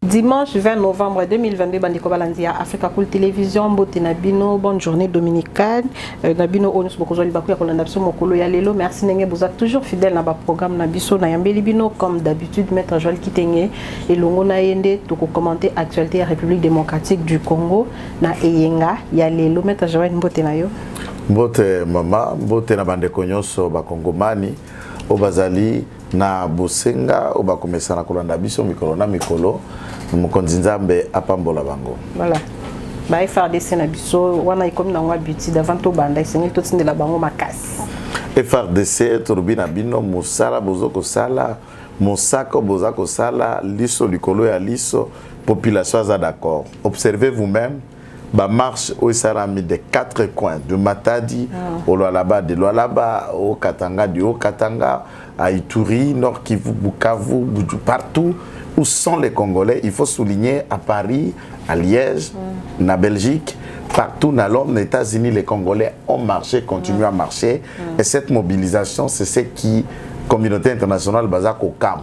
Dimanche 20 novembre 2022, Bandiko Balandia, Africa Cool Télévision, Bote Nabino, bonne journée dominicale. Nabino, Onus Bokozo Libakou, Yakolandapso Mokolo Yalelo. Merci Nenge, vous êtes toujours fidèle dans le programme Nabiso, Nayambe Libino, comme d'habitude, Maître Joël Kitenge et Longo Nayende, tout commenter actualité de la République démocratique du Congo, na Eyenga, Yalelo, Maître Joël Mbote Nayo. Mbote Mama, Mbote Nabande Konyoso, Bakongomani, Obazali, na Bosenga, Obakomesa na Kolanda Biso, Mikolo na Mikolo. Mukonzinzambe apambola bango. Voilà. Ba FRDC na biso wana ikomi na ngwa biti davant to banda isengi to tsindela bango makasi. FRDC turbina bino musala bozoko sala mosako bozako sala liso likolo ya liso population za d'accord. Observez vous-même ba marche au Sarami des quatre coins de Matadi au Lualaba de Lualaba au Katanga du Haut Katanga à Ituri, Nord Kivu, Bukavu, partout où sont les Congolais. Il faut souligner à Paris, à Liège, en Belgique, partout dans Londres, les États-Unis, les Congolais ont marché, continuent à marcher. Et cette mobilisation, c'est ce qui, communauté internationale, basée au CAM.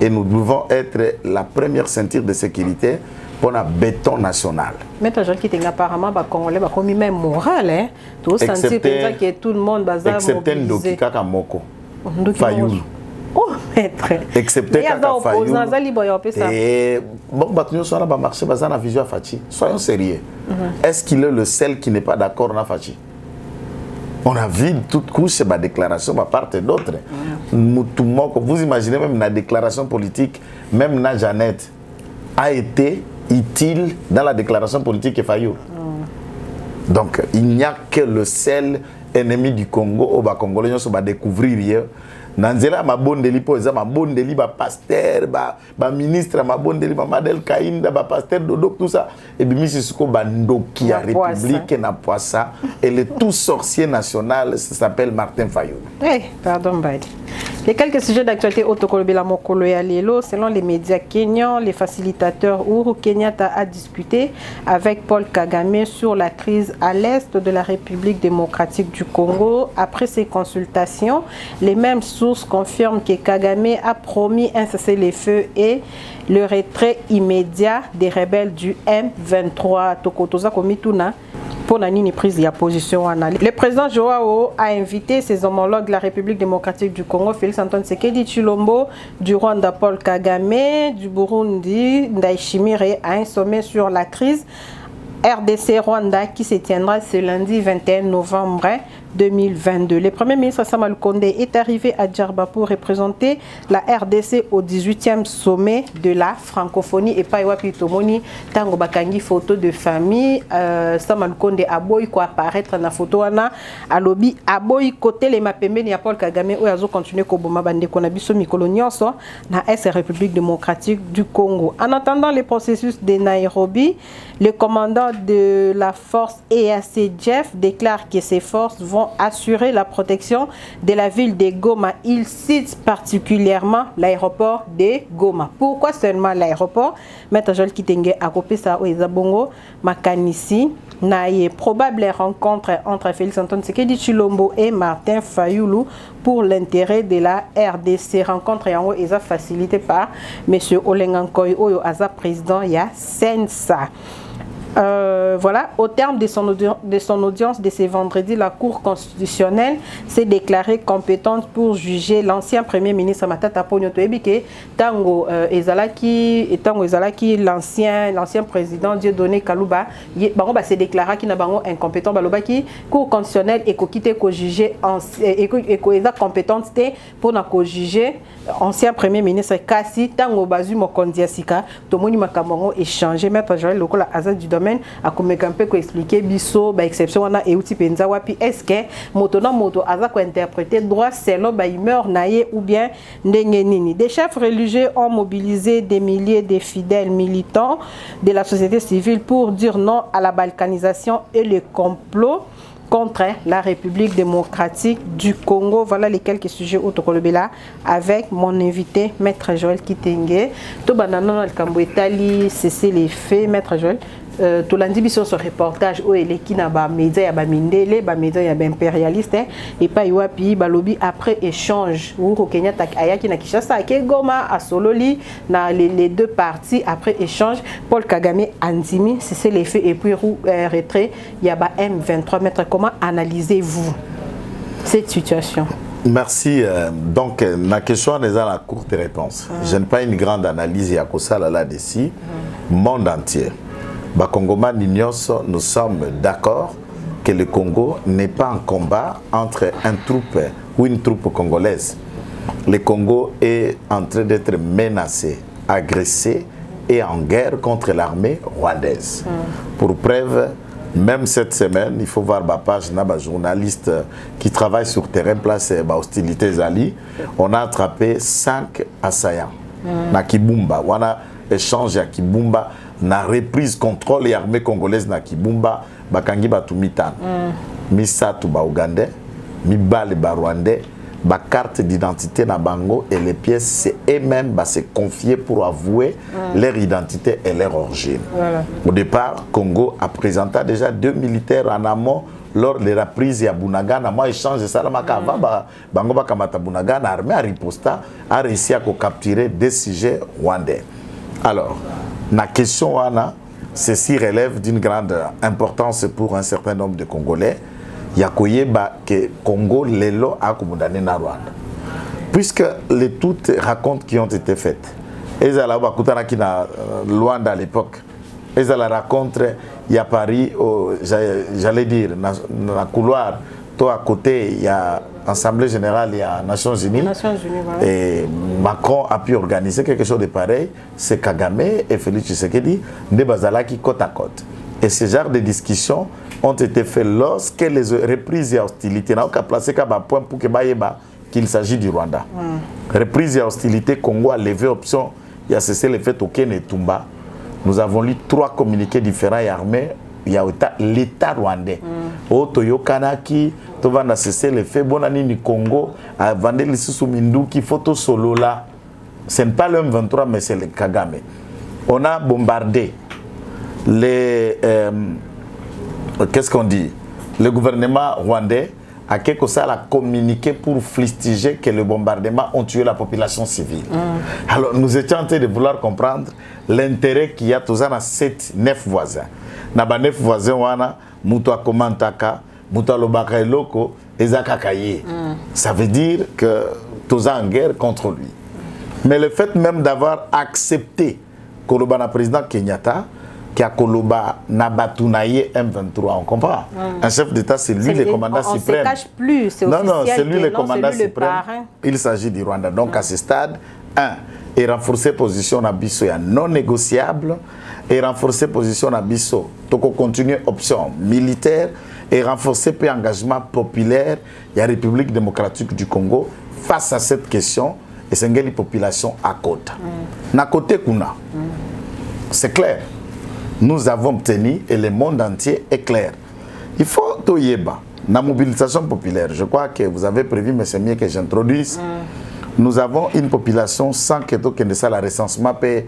Et nous devons être la première ceinture de sécurité pour un béton national. Mais tu as dit que apparemment, les Congolais ont mis même moral, hein. Tout sentir que tout le monde basé mobilisé. Excepté Ndoki Kaka Moko. Fayoulou. Oh, maître. Excepté Kaka Fayoulou. Et bon, nous sommes là, marché basé na vision Fati. Soyons sérieux. Est-ce qu'il est le seul qui n'est pas d'accord na Fati? On a vu toute couche de déclaration par part et d'autre. Vous imaginez même la déclaration politique, même na Jeannette a été utile dans la déclaration politique de Fayoulou. Donc il n'y a que le seul ennemi du Congo au Congolais nous va découvrir Nanzela ma bondeli po eza ma bondeli ba pasteur ba ministre ma bondeli ba Madel Kainda ba pasteur Dodo tout ça et bien misiko ba ndoki ya république na poissa et le tout sorcier national s'appelle Martin Fayoulou. Pardon Badi. Les quelques sujets d'actualité autocolobela mokolo ya lelo, selon les médias kenyans, les facilitateurs Uhuru Kenyatta a discuté avec Paul Kagame sur la crise à l'est de la République démocratique du Congo. Après ces consultations, les mêmes sources confirment que Kagame a promis un cessez-le-feu et le retrait immédiat des rebelles du M23 Tokotoza Komituna. Pour la prise de position. Le président Joao a invité ses homologues de la République démocratique du Congo, Félix Antoine Tshisekedi Tshilombo, du Rwanda Paul Kagame, du Burundi Ndayishimiye à un sommet sur la crise RDC Rwanda qui se tiendra ce lundi 21 novembre 2022. Le Premier ministre Sama Lukonde est arrivé à Djerba pour représenter la RDC au 18e sommet de la francophonie et Paiwa Pitomoni Tango Bakangi photo de famille. Sama Lukonde a boy quoi apparaître dans la photo ana alobi a boy côté les mapembe ni Paul Kagame ou azo continuer ko boma bande ko na biso mikolo nyonso na est République démocratique du Congo. En attendant le processus de Nairobi, le commandant de la force EAC Jeff déclare que ses forces vont assurer la protection de la ville de Goma. Il cite particulièrement l'aéroport de Goma. Pourquoi seulement l'aéroport? Maître Joël Kitenge a copié ça au Ezabongo Makanisi. Naye probable rencontre entre Félix Antoine Tshisekedi Tshilombo et Martin Fayoulou pour l'intérêt de la RDC. Rencontre yango eza facilité par M. Olengankoy Oyo Aza président ya Sensa. Voilà, au terme de son audience de ce vendredi, la Cour constitutionnelle s'est déclarée compétente pour juger l'ancien Premier ministre Matata Ponyo Toyebike, Tango Ezalaki, l'ancien président Dieudonné Kalouba, s'est déclaré qu'il n'a pas incompétent, Balobaki, Cour constitutionnelle et quitté ko juger compétente pour na ko juger ancien Premier ministre Kassi Tango Bazu Mokondiasika, Tomoni Makamongo échangé, Maître Joël Lokola Azad du domaine a comme un peu expliquer biso ba exception na euti penza wapi est-ce que moto na moto aza ko interpréter droit selon ba humeur naie ou bien ndenge nini. Des chefs religieux ont mobilisé des milliers de fidèles militants de la société civile pour dire non à la balkanisation et le complot contre la République démocratique du Congo. Voilà les quelques sujets autocolobela avec mon invité, Maître Joël Kitenge. To banana le Cambouetali, cessez les faits, Maître Joël. tolandi biso ce reportage o eleki na ba média ya ba mindele ba média ya ba impérialiste et pas wapi balobi après échange Uhuru Kenyatta ayaki na Kinshasa ke Goma a sololi na les deux parties après échange Paul Kagame andimi c'est l'effet et puis retrait il y a ba M23 maître. Comment analysez-vous cette situation? Merci. Donc, ma question est dans la courte réponse. Je n'ai pas une grande analyse là-dessus. Monde entier. Bakongoma Nignos, nous sommes d'accord que le Congo n'est pas en combat entre une troupe ou une troupe congolaise. Le Congo est en train d'être menacé, agressé et en guerre contre l'armée rwandaise. Pour preuve, même cette semaine, il faut voir ma page, un journaliste qui travaille sur terrain, place hostilités Ali. On a attrapé 5 assaillants. Na Kibumba, on a échangé à Kibumba, na reprise contrôle et armée congolaise na Kibumba, bakangi batumitan. Misatu ba Ougandais, mibale ba Rwandais, ba carte d'identité na bango et les pièces c'est eux-mêmes bah, se confier pour avouer leur identité et leur origine. Voilà. Au départ, Congo a présenté déjà 2 militaires en amont lors de la prise à Bunagana. Moi, échange ça la makava bango ba kamata Bunagana, armée à riposta a réussi à capturer 2 sujets rwandais. Alors, la question ceci relève d'une grande importance pour un certain nombre de Congolais. Yakoyeba que Congo lelo a condamné na Rwanda. Puisque les toutes racontes qui ont été faites. Ezala bakutana ki na Rwanda à l'époque. Ezala raconte il y a Paris j'allais dire dans couloir toi à côté il y a Assemblée générale il y a Nations Unies. Voilà. Et Macron a pu organiser quelque chose de pareil, c'est Kagame et Félix Tshisekedi de Bazalaki côte à côte. Et ce genre de discussions ont été faits lorsque les reprises et hostilités n'ont qu'à placer qu'à point pour que qu'il s'agit du Rwanda. Reprise et hostilité, Congo a levé option, il y a cessé le fait au Kenya et Tumba. Nous avons lu 3 communiqués différents et armés. Il y a l'État rwandais. Au Toyo Kanaki, tu vas cesser le fait. Bonani ni Congo, à Vandeli Minduki, photo solo là. Ce n'est pas le M23, mais c'est le Kagame. On a bombardé les. Qu'est-ce qu'on dit? Le gouvernement rwandais a quelque chose à communiquer pour fustiger que le bombardement ont tué la population civile. Alors nous étions en train de vouloir comprendre l'intérêt qu'il y a tous à 7-9 voisins. Naba 9 voisins wana muto akomantaka, muto alobaka eloko ezakakaye. Ça veut dire que tous en guerre contre lui. Mais le fait même d'avoir accepté Koloba na président Kenyatta qui a Koloba Nabatunaye M23, on comprend. Un chef d'État, c'est lui le commandant suprême. On ne se cache plus, c'est officiel. Non, c'est lui le commandant suprême. Il s'agit du Rwanda. Donc à ce stade, et renforcer position Nabiso non négociable, et renforcer position Nabiso, donc on continue option militaire, et renforcer peu engagement populaire, il y a la République démocratique du Congo face à cette question, et c'est une population à côté. Na côté kuna, c'est clair. Nous avons obtenu, et le monde entier est clair. Il faut toyeba, la mobilisation populaire. Je crois que vous avez prévu, mais c'est mieux que j'introduise. Nous avons une population sans que la recensement et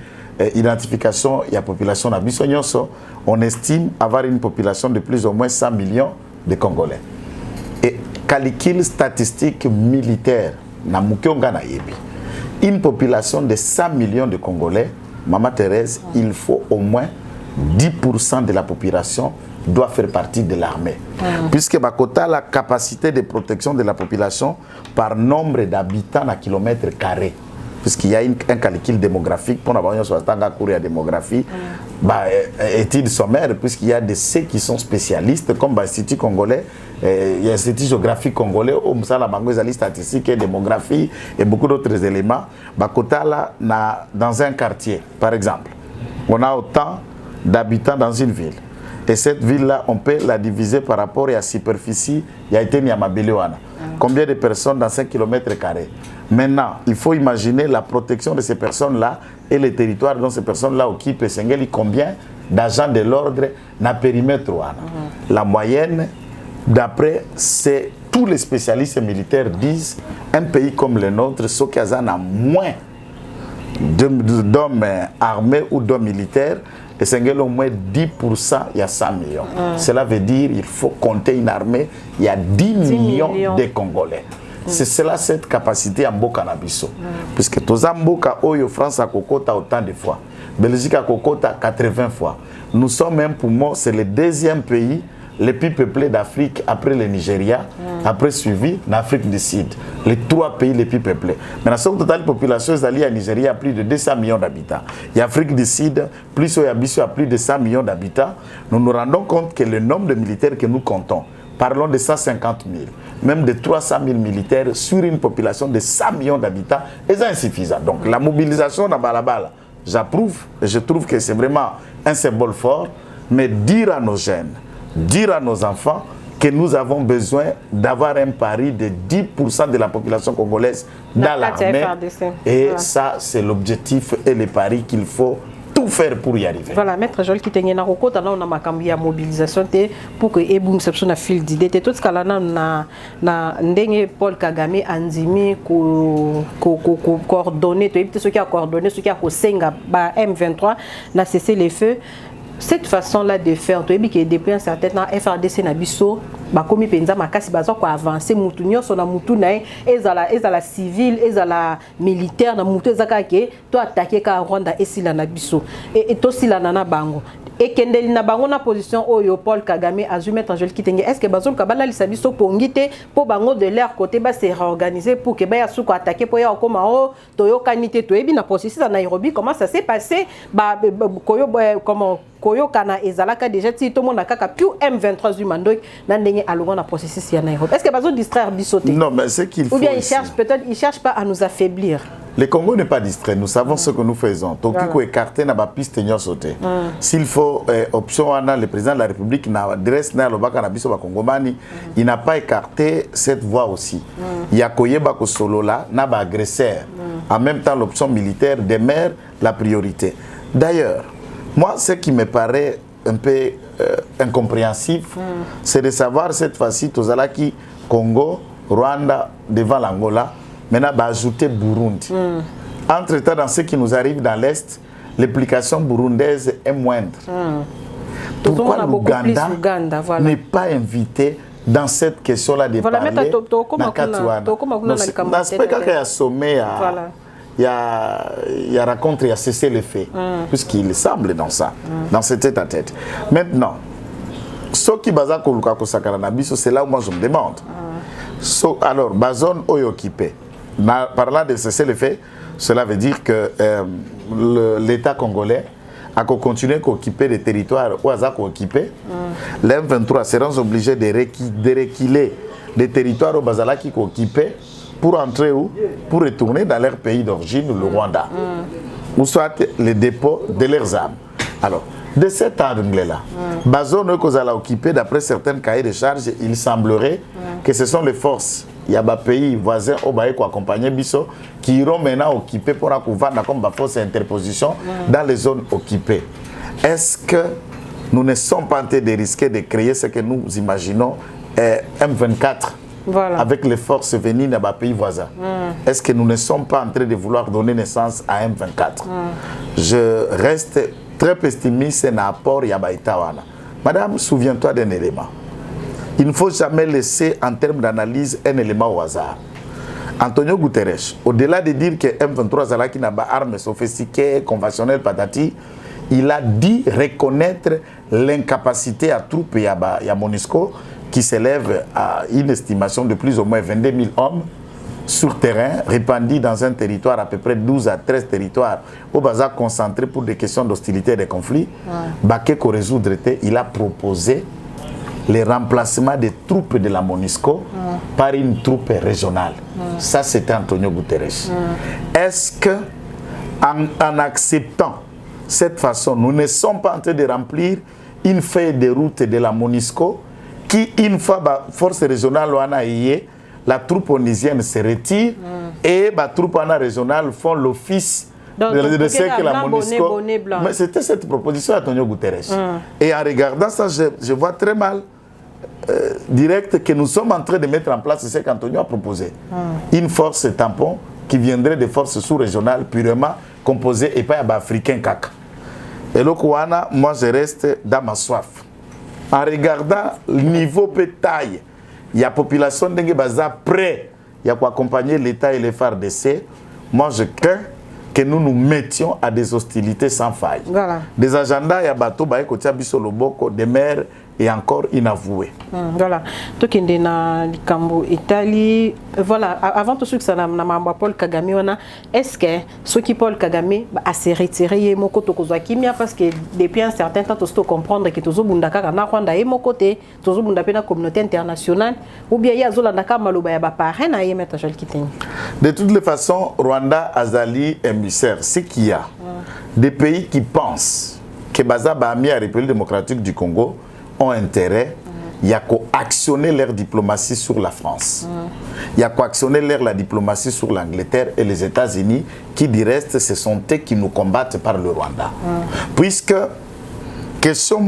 identification de la population à Bissonyoso. On estime avoir une population de plus ou moins 100 millions de Congolais. Et calcul statistique militaire, une population de 100 millions de Congolais, Maman Thérèse, il faut au moins 10% de la population doit faire partie de l'armée. Puisque Bakota, la capacité de protection de la population par nombre d'habitants à kilomètre carré. Puisqu'il y a un calcul démographique, pour avoir une démographie, études sommaires, puisqu'il y a ceux qui sont spécialistes, comme l'Institut congolais, il y a l'Institut géographique congolais, où ça la banque statistique et démographie et beaucoup d'autres éléments. Bakota, là, dans un quartier, par exemple, on a autant d'habitants dans une ville. Et cette ville-là, on peut la diviser par rapport à la superficie. Il y a été Niamabelewana. Combien de personnes dans 5 km²? Maintenant, il faut imaginer la protection de ces personnes-là et les territoires dont ces personnes-là occupent. Combien d'agents de l'ordre dans le périmètre. La moyenne, d'après, c'est tous les spécialistes militaires disent un pays comme le nôtre, ce qui a moins d'hommes armés ou d'hommes militaires, et c'est au moins 10%, il y a 100 millions. Cela veut dire qu'il faut compter une armée, il y a 10 millions de Congolais. C'est cela, cette capacité à Mboka Nabiso. Puisque tous les Mboka, France a Kokota autant de fois, Belgique a Kokota 80 fois. Nous sommes même, pour moi, c'est le deuxième pays les plus peuplés d'Afrique après le Nigeria, après suivi l'Afrique du Sud. Les 3 pays les plus peuplés. Mais la somme totale de population est alliée à Nigeria à plus de 200 millions d'habitants. Et l'Afrique du Sud, plus à plus de 100 millions d'habitants. Nous nous rendons compte que le nombre de militaires que nous comptons, parlons de 150 000, même de 300 000 militaires sur une population de 100 millions d'habitants, est insuffisant. Donc la mobilisation dans Balabala, j'approuve et je trouve que c'est vraiment un symbole fort, mais dire à nos jeunes, dire à nos enfants que nous avons besoin d'avoir un pari de 10% de la population congolaise dans l'armée. Et ça, c'est l'objectif et le pari qu'il faut tout faire pour y arriver. Voilà, maître Joël qui tenait na roko on a makambi ya mobilisation pour que eboum seption na fil d'idée tout ce qu'on a na ndenge Paul Kagame andimi ko coordonner to ceux qui a coordonné ceux qui a ko senga ba M23 na cessé les feux. Cette façon-là de faire, depuis un certain temps, FRDC na biso, bakomi penza makasi bazo ko avancer mutu nyonso na mutu na ezala civil, ezala militaire na mutu ezaka ke to attaquer ka Rwanda esila na biso et to sila na bango. Et kendeli na bango na position oyo Paul Kagame a dû mettre en jeu kitenge. Est-ce que bazol kabala lisabiso pongite pour bango de leur côté ba se réorganiser pour que ba ya suko attaquer pour ya koma o toyo kanité to ebi na processus à Nairobi comment ça s'est passé ba koyo comment koyo kana ezalaka déjà ti to mona kaka piu M23 humando na ndenge alonga na processus ya Nairobi. Est-ce que bazol distraire bisoté? Non, mais c'est qu'il faut. Ou bien il cherche peut-être il cherche pas à nous affaiblir. Le Congo n'est pas distrait, nous savons ce que nous faisons. Donc, il faut écarter na piste sauté. S'il faut option le président de la République n'a adresse na lobaka na biso ba Congomani, il n'a pas écarté cette voie aussi. Il y a koyeba ko solo là na ba agresseur. En même temps l'option militaire demeure la priorité. D'ailleurs, moi ce qui me paraît un peu incompréhensif, c'est de savoir cette fois-ci Tozalaki Congo, Rwanda devant l'Angola. Maintenant, bah, ajouter Burundi. Entre-temps, dans ce qui nous arrive dans l'Est, l'implication burundaise est moindre. Pourquoi l'Ouganda n'est pas invité dans cette question-là de parler dans Katouana? Dans ce cas, il y a sommet, il y a rencontre, il y a cessé les faits, puisqu'il semble dans ça, dans ce tête-à-tête. Maintenant, ce qui est c'est là où moi je me demande. Alors, la zone est occupée. Parlant de cesser le fait, cela veut dire que l'État congolais a continué à occuper des territoires où il a occupé. Les M23 seront obligés de reculer des territoires où ils ont occupé pour entrer où? Pour retourner dans leur pays d'origine, le Rwanda. Ou soit les dépôts de leurs armes. Alors, de cet angle-là, la zone que vous allez occuper, d'après certains cahiers de charges, il semblerait que ce sont les forces. Il y a des pays voisins qui ont accompagné Bisso qui iront maintenant occuper pour vendre comme des forces d'interposition dans les zones occupées. Est-ce que nous ne sommes pas en train de risquer de créer ce que nous imaginons M24 avec les forces venues dans les pays voisins? Est-ce que nous ne sommes pas en train de vouloir donner naissance à M24? Je reste très pessimiste dans l'apport Yabaïtawana. Madame, souviens-toi d'un élément. Il ne faut jamais laisser en termes d'analyse un élément au hasard. Antonio Guterres, au-delà de dire que M23 Zalaki n'a pas armes sophistiquées, conventionnelles, patati, il a dit reconnaître l'incapacité à troupes et à MONUSCO qui s'élève à une estimation de plus ou moins 22 000 hommes sur terrain, répandus dans un territoire à peu près 12 à 13 territoires au bazar concentré pour des questions d'hostilité et de conflits. Bakeko résoudre, il a proposé le remplacement des troupes de la MONUSCO par une troupe régionale. Ça, c'était Antonio Guterres. Est-ce que, en acceptant cette façon, nous ne sommes pas en train de remplir une feuille de route de la MONUSCO qui, une fois la force régionale la troupe onisienne se retire et la troupe régionale font l'office de ce que la MONUSCO... Mais c'était cette proposition d'Antonio Guterres. Et en regardant ça, je vois très mal direct que nous sommes en train de mettre en place ce qu'Antonio a proposé. Une force tampon qui viendrait des forces sous-régionales purement composées et pas africains caca. Et le Kouana, moi je reste dans ma soif. En regardant le niveau de taille, il y a la population qui est prêt pour accompagner l'État et les FARDC. Moi je crains que nous nous mettions à des hostilités sans faille. Voilà. Des agendas, il y a bateau, des maires et encore inavoués. Voilà. Tout qui est dans Italie, voilà. Avant tout ce que ça n'a pas Paul Kagame, est-ce que ceux qui Paul Kagame a se retiré moko tokozakimia parce que depuis un certain temps tout comprendre que tozo bundaka na Rwanda et mon côté tozo bunda pe na communauté internationale ou bien ya zola ndaka maloba ya ba parrain na yemeta jol kitini. De toutes les façons, Rwanda azali émissaire. C'est qu'il y a des pays qui pensent que Bazaba Ami à République démocratique du Congo ont intérêt, il y a qu'à actionner leur diplomatie sur la France. Il y a qu'à actionner la diplomatie sur l'Angleterre et les États-Unis, qui du reste, ce sont eux qui nous combattent par le Rwanda. Puisque, question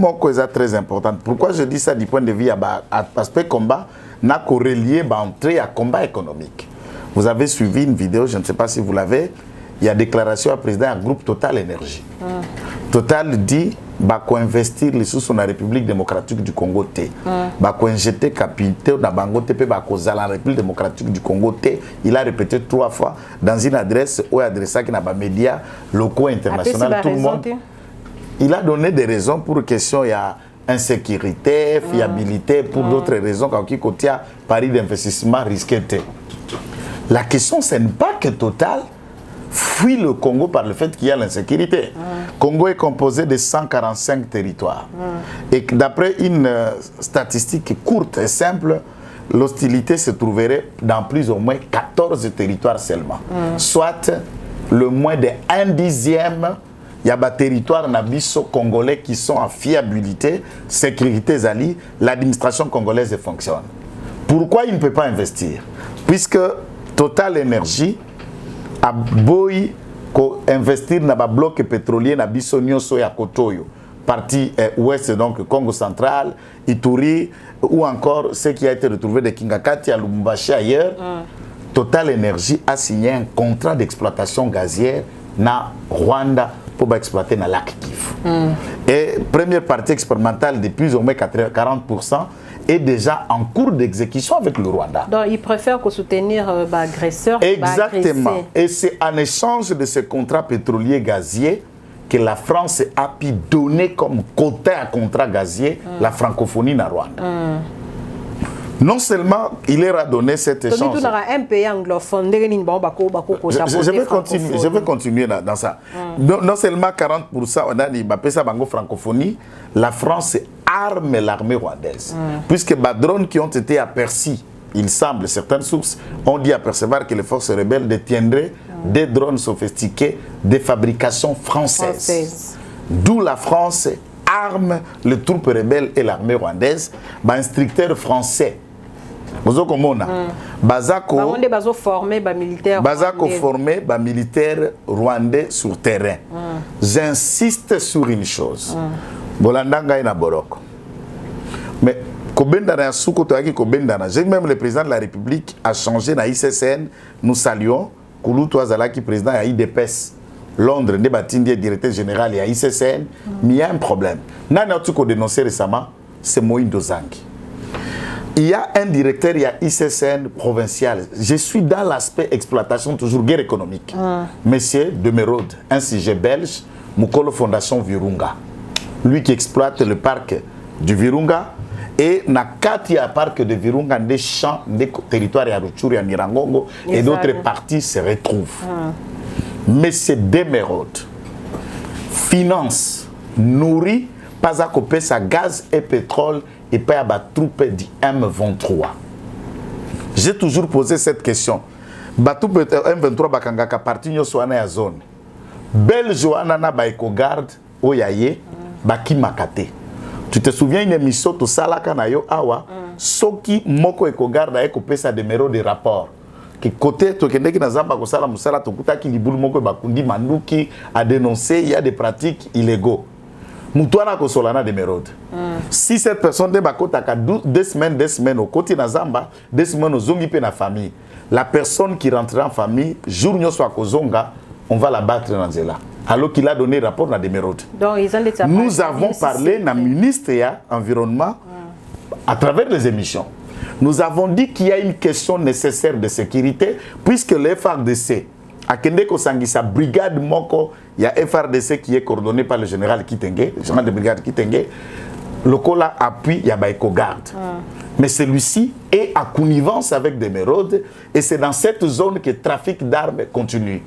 très importante, pourquoi je dis ça du point de vue aspect combat, n'a qu'à relier entrée à combat économique. Vous avez suivi une vidéo, je ne sais pas si vous l'avez, il y a déclaration à président du groupe Total Énergie. Total dit qu'on investir les sous la République démocratique du Congo qu'on injecter capitaux dans Bango la République démocratique du Congo il a répété 3 fois dans une adresse où adressé qui n'a pas médias locaux internationaux tout le monde. Il a donné des raisons pour question il y a insécurité, fiabilité pour d'autres raisons quand il côté Paris d'investissement risqué. La question ce n'est pas que Total fuit le Congo par le fait qu'il y a l'insécurité. Congo est composé de 145 territoires. Et d'après une statistique courte et simple, l'hostilité se trouverait dans plus ou moins 14 territoires seulement. Soit le moins de 1/10, il y a des territoires congolais qui sont en fiabilité, sécurité zali, l'administration congolaise fonctionne. Pourquoi il ne peut pas investir? Puisque Total Énergie a boy ko investir dans le bloc pétrolier na biso nyonso ya Kotoyo, partie ouest donc Congo central, Ituri ou encore ce qui a été retrouvé de Kingakati à Lubumbashi ailleurs. Total Énergie a signé un contrat d'exploitation gazière na Rwanda pour exploiter dans le lac Kivu. Et première partie expérimentale de plus ou moins 40% est déjà en cours d'exécution avec le Rwanda. Donc, ils préfèrent soutenir l'agresseur. Exactement. Et c'est en échange de ce contrat pétrolier gazier que la France a pu donner comme quota à contrat gazier la francophonie na Rwanda. Non seulement il leur a donné cet échange. Un pays anglophone, je vais continuer dans ça. Non seulement 40%, on a dit ça bango francophonie, la France arme l'armée rwandaise. Puisque les drones qui ont été aperçus, il semble, certaines sources ont dit apercevoir que les forces rebelles détiendraient des drones sophistiqués de fabrication française. D'où la France arme les troupes rebelles et l'armée rwandaise. Instructeurs français. Bazako formé militaires rwandais sur terrain. J'insiste sur une chose. Mais même le président de la République a changé dans l'ICCN. Nous saluons Kouloutou Azalaki, président de l'IDPS. Londres, directeur général et ICCN. Mais il y a un problème. Nana Tuko dénoncé récemment, c'est Moïse Dozangi. Il y a un directeur, il y a ICCN provincial. Je suis dans l'aspect exploitation, toujours guerre économique. Monsieur Demerode, un sujet belge, Mukolo Fondation Virunga. Lui qui exploite le parc du Virunga. Et na katia parc de Virunga, des champs, des territoires à Rutshuru, à Nirangongo, et d'autres parties se retrouvent. Monsieur Demerode finance, nourrit, pas à couper sa gaz et pétrole et pas à battre troupes du M23. J'ai toujours posé cette question. Batou M23 bakangaka parti nyoso ana ya zone. Beljoana na baiko garde oyaye baki makate. Tu te souviens une émission to salaka na yo awa soki moko eko garde eko pesa numéro de rapport. Ki côté to kendeki na zamba ko sala musala to kutaki libulu moko bakundi manduki a dénoncer il y a des pratiques illégaux. Moutouana Kosolana de Mérode. Si cette personne de Bakotaka 2 semaines au côté de Zamba, 2 semaines au Zongi pe na famille, la personne qui rentrera en famille, jour nyo soit Kozonga, on va la battre dans Zela. alors qu'il a donné rapport à Demerode. Nous avons parlé dans le ministre de l'Environnement à travers les émissions. Nous avons dit qu'il y a une question nécessaire de sécurité, puisque le FRDC, à Kendeko Sangisa, brigade Moko, il y a FRDC qui est coordonné par le général Kitenge, le général de brigade Kitenge, le Kola appuie, il y a Baïko-Garde. Mais celui-ci est à connivence avec Demerode, et c'est dans cette zone que le trafic d'armes continue.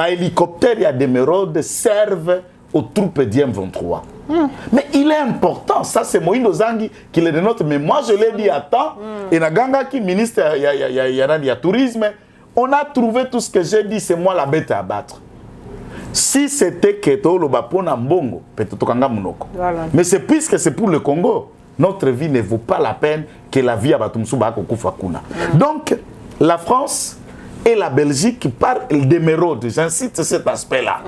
Hélicoptères, il y a Demerode, servent aux troupes d'IM23. Mais il est important, ça c'est Moïse Ozangi qui le dénote, mais moi je l'ai dit à temps, et Naganga qui ministre, il y a tourisme, on a trouvé tout ce que j'ai dit, c'est moi la bête à abattre. Si c'était Keto Lobapona Mbongo, peut-être Monoko. Mais c'est puisque c'est pour le Congo, notre vie ne vaut pas la peine que la vie à Batumsuba Kokufakuna. Donc, la France et la Belgique, par Demerode, j'incite cet aspect-là,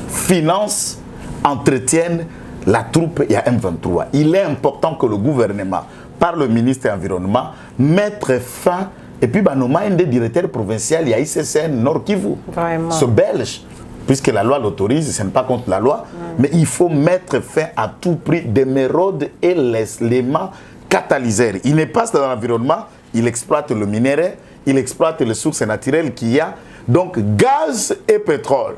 financent, entretiennent la troupe et M23. Il est important que le gouvernement, par le ministre de l'Environnement, mette fin. Et puis, nous avons un des directeurs provinciaux, il y a ICCN Nord Kivu, ce belge, puisque la loi l'autorise, ce n'est pas contre la loi, mais il faut mettre fin à tout prix Demerode et l'élément catalyseur. Il n'est pas dans l'environnement, il exploite le minerai, il exploite les sources naturelles qu'il y a, donc gaz et pétrole.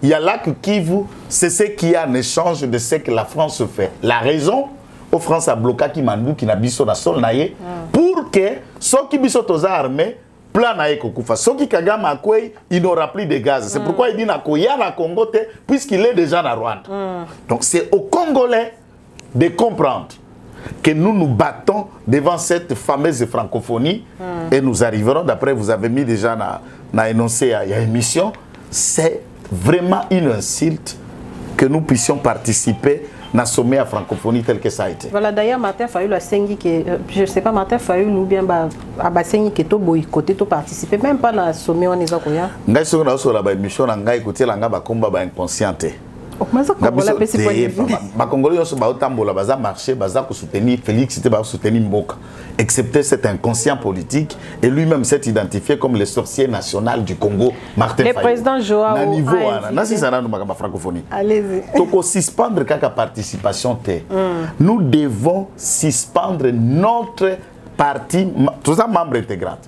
Il y a là que Kivu, c'est ce qu'il y a en échange de ce que la France fait. La raison, la France a bloqué Kimandou qui n'a pas sur la sol naïe pour que ceux qui sont aux armées plan naïe kokufa. Ceux qui Kagame a quoi, il n'aura plus de gaz. C'est pourquoi il dit na koya na Congo puisqu'il est déjà na Rwanda. Donc c'est aux Congolais de comprendre que nous nous battons devant cette fameuse francophonie et nous arriverons, d'après vous avez mis déjà na énoncé il y a émission, c'est vraiment une insulte que nous puissions participer na sommet à francophonie tel que ça a été. Voilà, d'ailleurs, Martin Fayulu a sengi que, je ne sais pas, Martin Fayulu ou bien sengi que tu boycotté, tu participé, même pas dans le sommet on est à quoi? Ngai so na so la ba émission na ngai écouter la nga ba komba ba inconscienté. Congolais ont soutenir Félix, c'était soutenir Mboka, excepté cet inconscient politique et lui-même s'est identifié comme le sorcier national du Congo, Martin Fayulu. Le président Joao. Francophonie. Allez-y. Donc, suspendre la participation. Nous devons suspendre notre parti, tous les membres intégrants,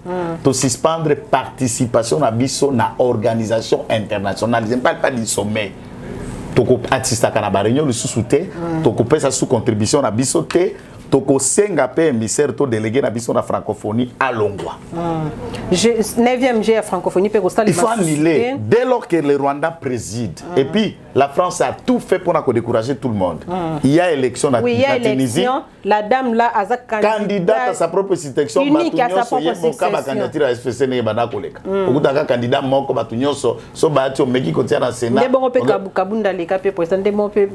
de suspendre participation à l'organisation internationale. Je ne parle pas du sommet. Toko artiste kana réunion le sous-souté toko pesa sous contribution na bisoté toko senga pe émissaire to délégué na biso na francophonie à Longwa. 9e G à francophonie pe il faut annuler dès lors que le Rwanda préside. Et puis la France a tout fait pour décourager tout le monde. Il y a élection na Tunisie. La dame là a candidate à sa propre sélection unique à sa propre sélection. Candidature à SPC ne bana koleka. Okutaka candidat moko batunyo so baati o meki kotia na Sénat. Ndebo pe kabunda le kapé président ndebo pe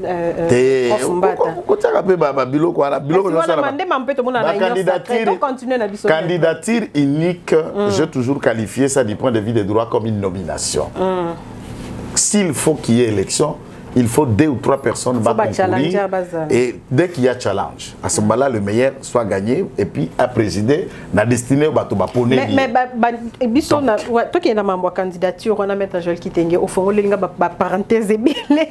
ofumbata. Kotaka pe ba biloko ala biloko candidature unique, j'ai toujours qualifié ça du point de vue des droits comme une nomination. S'il faut qu'il y ait élection, il faut 2 ou 3 personnes concourir et dès qu'il y a challenge, à ce moment-là, le meilleur soit gagné et puis à présider la destinée au bateau baponé. Mais biso na toi qui est dans ma candidature, on a mettre Joël Kitenge au fond les parenthèse belle.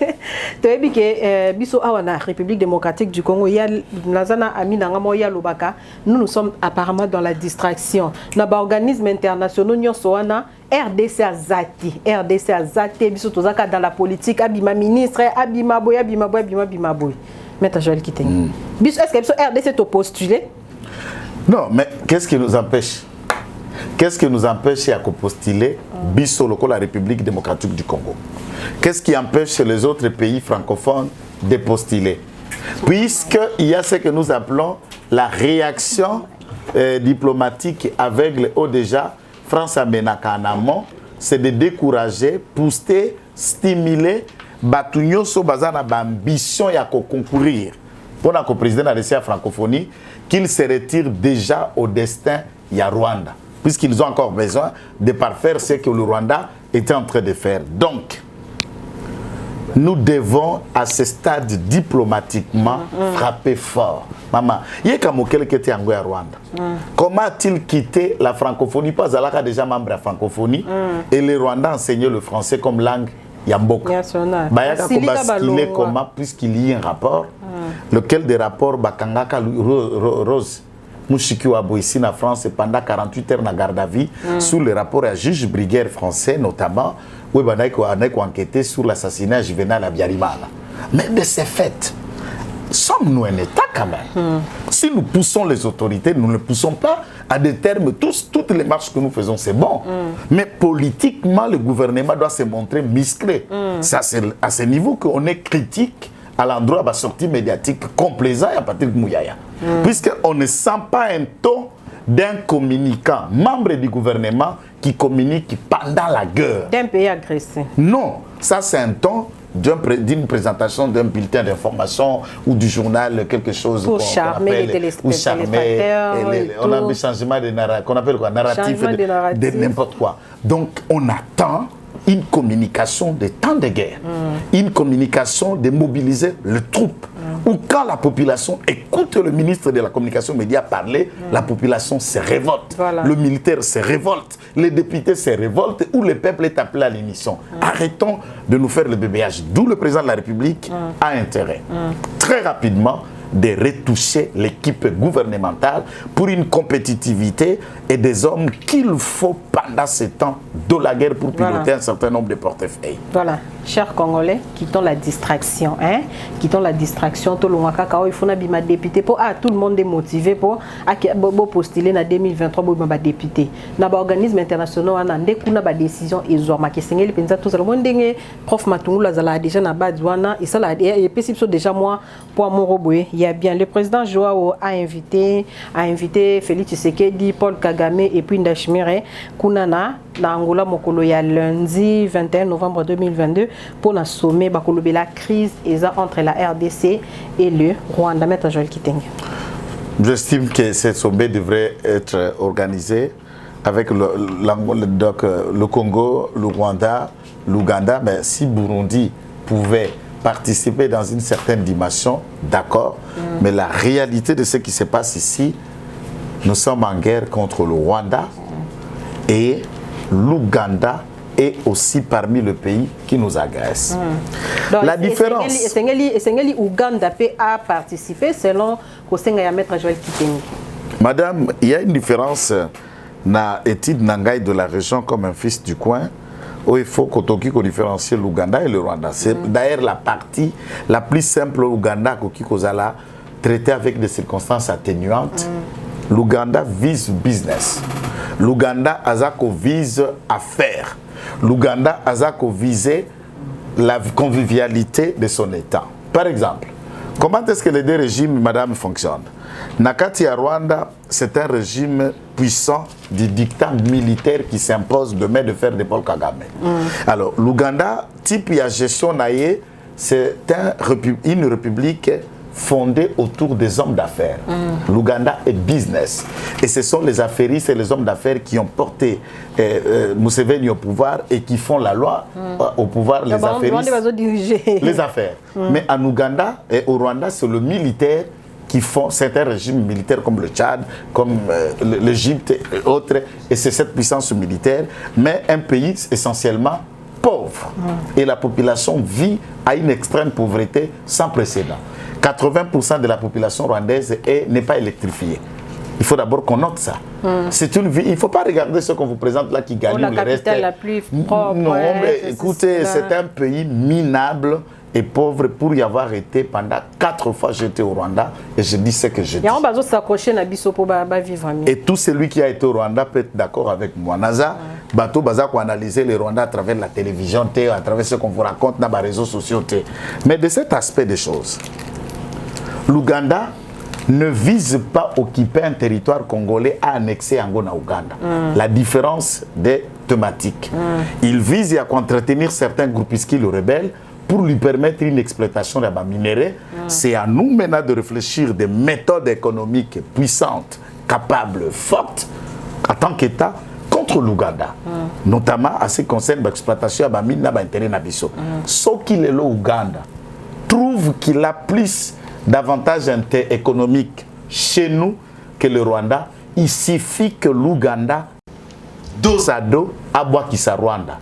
Tu as dit que biso a na République démocratique du Congo, il y a Nazana Amina Ngamoya Lobaka, nous sommes apparemment dans la distraction. Na ba organismes internationaux nyonso wana RDC Azati, biso tozaka dans la politique, abima ministre, abima boy. Maître Joël Kitenge. Est-ce que biso RDC to postuler? Non, mais qu'est-ce qui nous empêche? Qu'est-ce qui nous empêche à postuler biso loko la République démocratique du Congo? Qu'est-ce qui empêche les autres pays francophones de postuler? Puisqu'il y a ce que nous appelons la réaction diplomatique aveugle ou déjà France Amenaka en amont, c'est de décourager, pousser, stimuler, batunyo so bazana ambition ya concourir pour le président de la francophonie qu'il se retire déjà au destin ya Rwanda, puisqu'ils ont encore besoin de parfaire ce que le Rwanda était en train de faire. Donc, nous devons à ce stade diplomatiquement frapper fort. Maman, il y a quelqu'un qui était en Rwanda. Comment a-t-il quitté la francophonie? Pas Zalaka déjà membre de la francophonie et les Rwandais enseignaient le français comme langue Yamboka. Bayaka ko basculer comment puisqu'il y a un rapport, lequel des rapports bakangaka Rose Mouchiki Wabo ici en France pendant 48 heures na garde à vue sous le rapport à juge brigadier français notamment où on a enquêté sur l'assassinat Juvenal Abiyarimana. Mais de ces faits, sommes-nous un État quand même? Si nous poussons les autorités, nous ne poussons pas à des termes, toutes les marches que nous faisons, c'est bon. Mais politiquement, le gouvernement doit se montrer musclé. C'est à ce niveau qu'on est critique à l'endroit de la sortie médiatique complaisant à Patrick Mouyaya. Puisqu'on ne sent pas un ton d'un communicant, membre du gouvernement, qui communique pendant la guerre. D'un pays agressé. Non, ça c'est un ton d'une présentation d'un bulletin d'information ou du journal, quelque chose pour charmer les téléspectateurs. On a un changement de narratif, qu'on appelle quoi, narratif de n'importe quoi. Donc on attend une communication de temps de guerre, une communication de mobiliser les troupes. Ou quand la population écoute le ministre de la communication média parler, la population se révolte, le militaire se révolte, les députés se révoltent, ou le peuple est appelé à l'émission. Arrêtons de nous faire le bébéage. D'où le président de la République a intérêt, très rapidement, de retoucher l'équipe gouvernementale pour une compétitivité et des hommes qu'il faut pendant ce temps de la guerre pour piloter un certain nombre de portefeuilles. Voilà, chers Congolais, quittons la distraction. Quittons la distraction. Tout le monde il faut un député pour tout le monde est motivé pour postuler en 2023 pour un député. Dans l'organisme international, on a des décisions et ils ont des prof Matungula a déjà na badouana et ça est possible déjà moi pour mon robot. Il y a bien le président Joao a invité Félix Tshisekedi, Paul Kagame et puis Ndashimire Kunana na Angola mokolo ya lundi 21 novembre 2022 pour la sommet bakolobe la crise entre la RDC et le Rwanda. Maître Joël Kitenge. J'estime que ce sommet devrait être organisé avec le Congo, le Rwanda, l'Ouganda, mais si Burundi pouvait participer dans une certaine dimension, d'accord, mais la réalité de ce qui se passe ici, nous sommes en guerre contre le Rwanda et l'Ouganda est aussi parmi les pays qui nous agressent. La différence... Ouganda a participé selon Maître Joël Kitenge. Madame, il y a une différence dans l'étude Nangaï de la région comme un fils du coin, où il faut qu'on différencie l'Ouganda et le Rwanda. C'est d'ailleurs la partie la plus simple au Ouganda qui a traité avec des circonstances atténuantes. L'Ouganda vise business. L'Ouganda vise affaires. L'Ouganda vise la convivialité de son État. Par exemple, comment est-ce que les deux régimes, madame, fonctionnent? Nakati à Rwanda, c'est un régime puissant du dictat militaire qui s'impose demain de faire de Paul Kagame. Alors, l'Ouganda, type y a gestion naïe, c'est une république fondée autour des hommes d'affaires. L'Ouganda est business. Et ce sont les affairistes et les hommes d'affaires qui ont porté Museveni au pouvoir et qui font la loi au pouvoir, les affairistes, les affaires. Mais en Ouganda et au Rwanda, c'est le militaire qui font certains régimes militaires comme le Tchad, comme l'Égypte et autres, et c'est cette puissance militaire, mais un pays essentiellement pauvre. Et la population vit à une extrême pauvreté sans précédent. 80% de la population rwandaise n'est pas électrifiée. Il faut d'abord qu'on note ça. C'est une vie. Il ne faut pas regarder ce qu'on vous présente là qui gagne la le reste. La plus propre, non, mais écoutez, c'est un pays minable et pauvre pour y avoir été pendant 4 fois. J'étais au Rwanda et je dis ce que je dis. Et tout celui qui a été au Rwanda peut être d'accord avec moi. Naza, bateau baza pour analyser le Rwanda à travers la télévision, à travers ce qu'on vous raconte dans les réseaux sociaux. Mais de cet aspect des choses, l'Ouganda ne vise pas occuper un territoire congolais à annexer Angola Ouganda. La différence des thématiques. Il vise à entretenir certains groupuscules rebelles pour lui permettre une exploitation de la minéraux. C'est à nous maintenant de réfléchir des méthodes économiques puissantes, capables, fortes, en tant qu'État, contre l'Ouganda. Notamment à ce qui concerne l'exploitation de la mine et l'intérêt nabiso. Ce qu'il est l'Ouganda trouve qu'il a plus d'avantages économiques chez nous que le Rwanda. Il suffit que l'Ouganda, dos à dos, aboie qui sa Rwanda.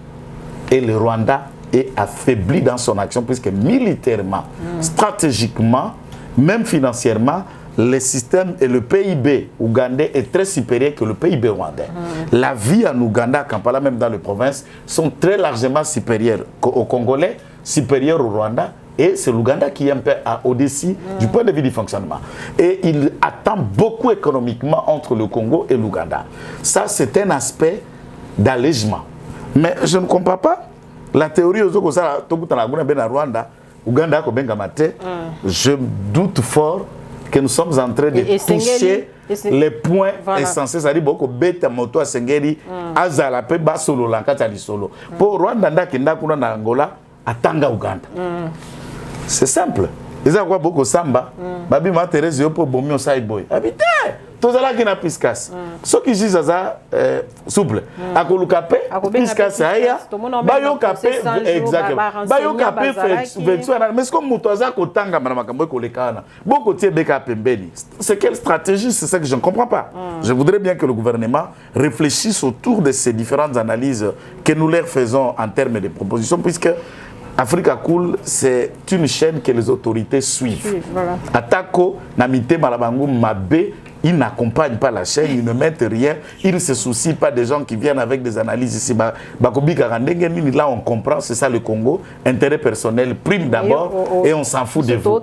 Et le Rwanda est affaibli dans son action, puisque militairement, stratégiquement, même financièrement, le système et le PIB ougandais est très supérieur que le PIB rwandais. La vie en Ouganda, à Kampala, même dans les provinces, sont très largement supérieures aux Congolais, supérieures au Rwanda. Et c'est l'Ouganda qui est un peu au-dessus du point de vue du fonctionnement. Et il attend beaucoup économiquement entre le Congo et l'Ouganda. Ça, c'est un aspect d'allègement. Mais je ne comprends pas la théorie aux Rwanda, Ouganda, je doute fort que nous sommes en train de toucher les points essentiels. C'est-à-dire que beta moto sengeri azala pe basolo lankata li solo. Pour Rwanda ndakenda kuna na Angola atanga Uganda. C'est simple. Les gens voient beaucoup samba. Babi ma Thérèse yo po bomi osai boy. Habité. Tous là qui na piscas. Ceux qui disent ça souple. Akoluka pe piscas aya. Bayo kapé exactement. Bayo kapé fait mais comme mutoza kotanga na makambo kolekana. Beaucoup tie beka pembeni. C'est quelle stratégie? C'est ça que je ne comprends pas. Je voudrais bien que le gouvernement réfléchisse autour de ces différentes analyses que nous leur faisons en termes de propositions, puisque Africa Cool, c'est une chaîne que les autorités suivent. Voilà. Atako, Namite, Malabango, Mabé, ils n'accompagnent pas la chaîne, ils ne mettent rien, ils ne se soucient pas des gens qui viennent avec des analyses ici. Là, on comprend, c'est ça le Congo. Intérêt personnel prime d'abord et on s'en fout de vous.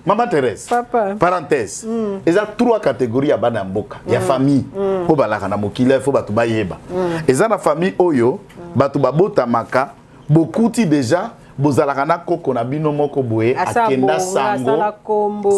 Maman Thérèse, parenthèse, il y a 3 catégories à Banamboka. Il y a famille, il faut bayeba. Et dans la famille Oyo, batu babota maka, beaucoup déjà bozalakana koko na bino moko boye akenda sango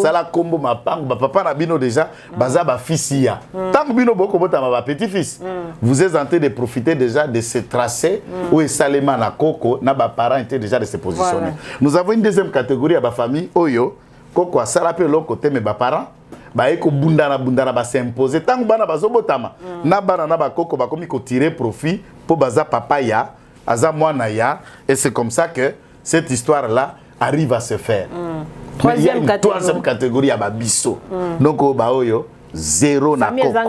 sala kombo mapango papa na bino déjà baza ba fisia. Tant bino boko bota ma petit fils. Vous êtes en train de profiter déjà de ce tracé où est Salema na koko na ba parents étaient déjà de se positionner. Voilà. Nous avons une deuxième catégorie à ba famille Oyo, koko asala pe lo côté mes ba parents. Baeko bundana ba s'imposer tant bana bazobotama na bana na bakoko bakomi ko tirer profit pour baza papa ya aza mwana ya, et c'est comme ça que cette histoire là arrive à se faire. Troisième catégorie à babiso. Donc baoyo zéro na koko,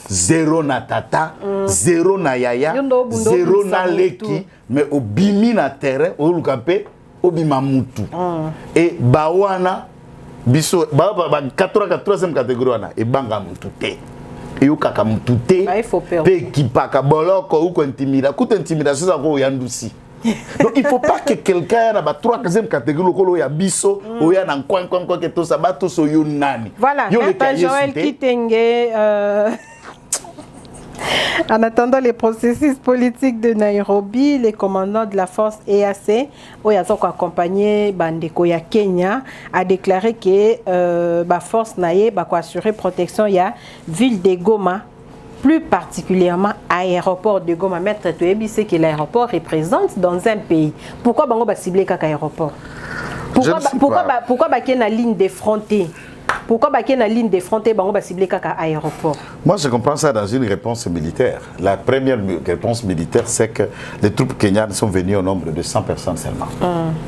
zéro na tata, zéro na yaya, zéro na leki, mais au bimi na terrain au lukape obima mutu. Et bawana biso ba 4e catégorie wana e banga mutute e ukaka mutute pe kipaka boloko ou ko intimida ku intimidation za ko yandusi. Donc il faut pas que quelqu'un na ba 3e catégorie ko ya biso o ya na coin que tout ça ba tout so yo nani. Voilà, Joël Kitenge En attendant les processus politiques de Nairobi, les commandants de la force EAC, Oyazoko accompagné Bandeko ya Kenya, a déclaré que la force naye va assurer protection ya ville de Goma, plus particulièrement aéroport de Goma. Maître Touebi, c'est que l'aéroport représente dans un pays. Pourquoi bango ba cibler kaka aéroport? Pourquoi ba ken na ligne défrontée? Pourquoi la ligne défrontée va cibler kaka aéroport? Moi, je comprends ça dans une réponse militaire. La première réponse militaire, c'est que les troupes kenyanes sont venues au nombre de 100 personnes seulement.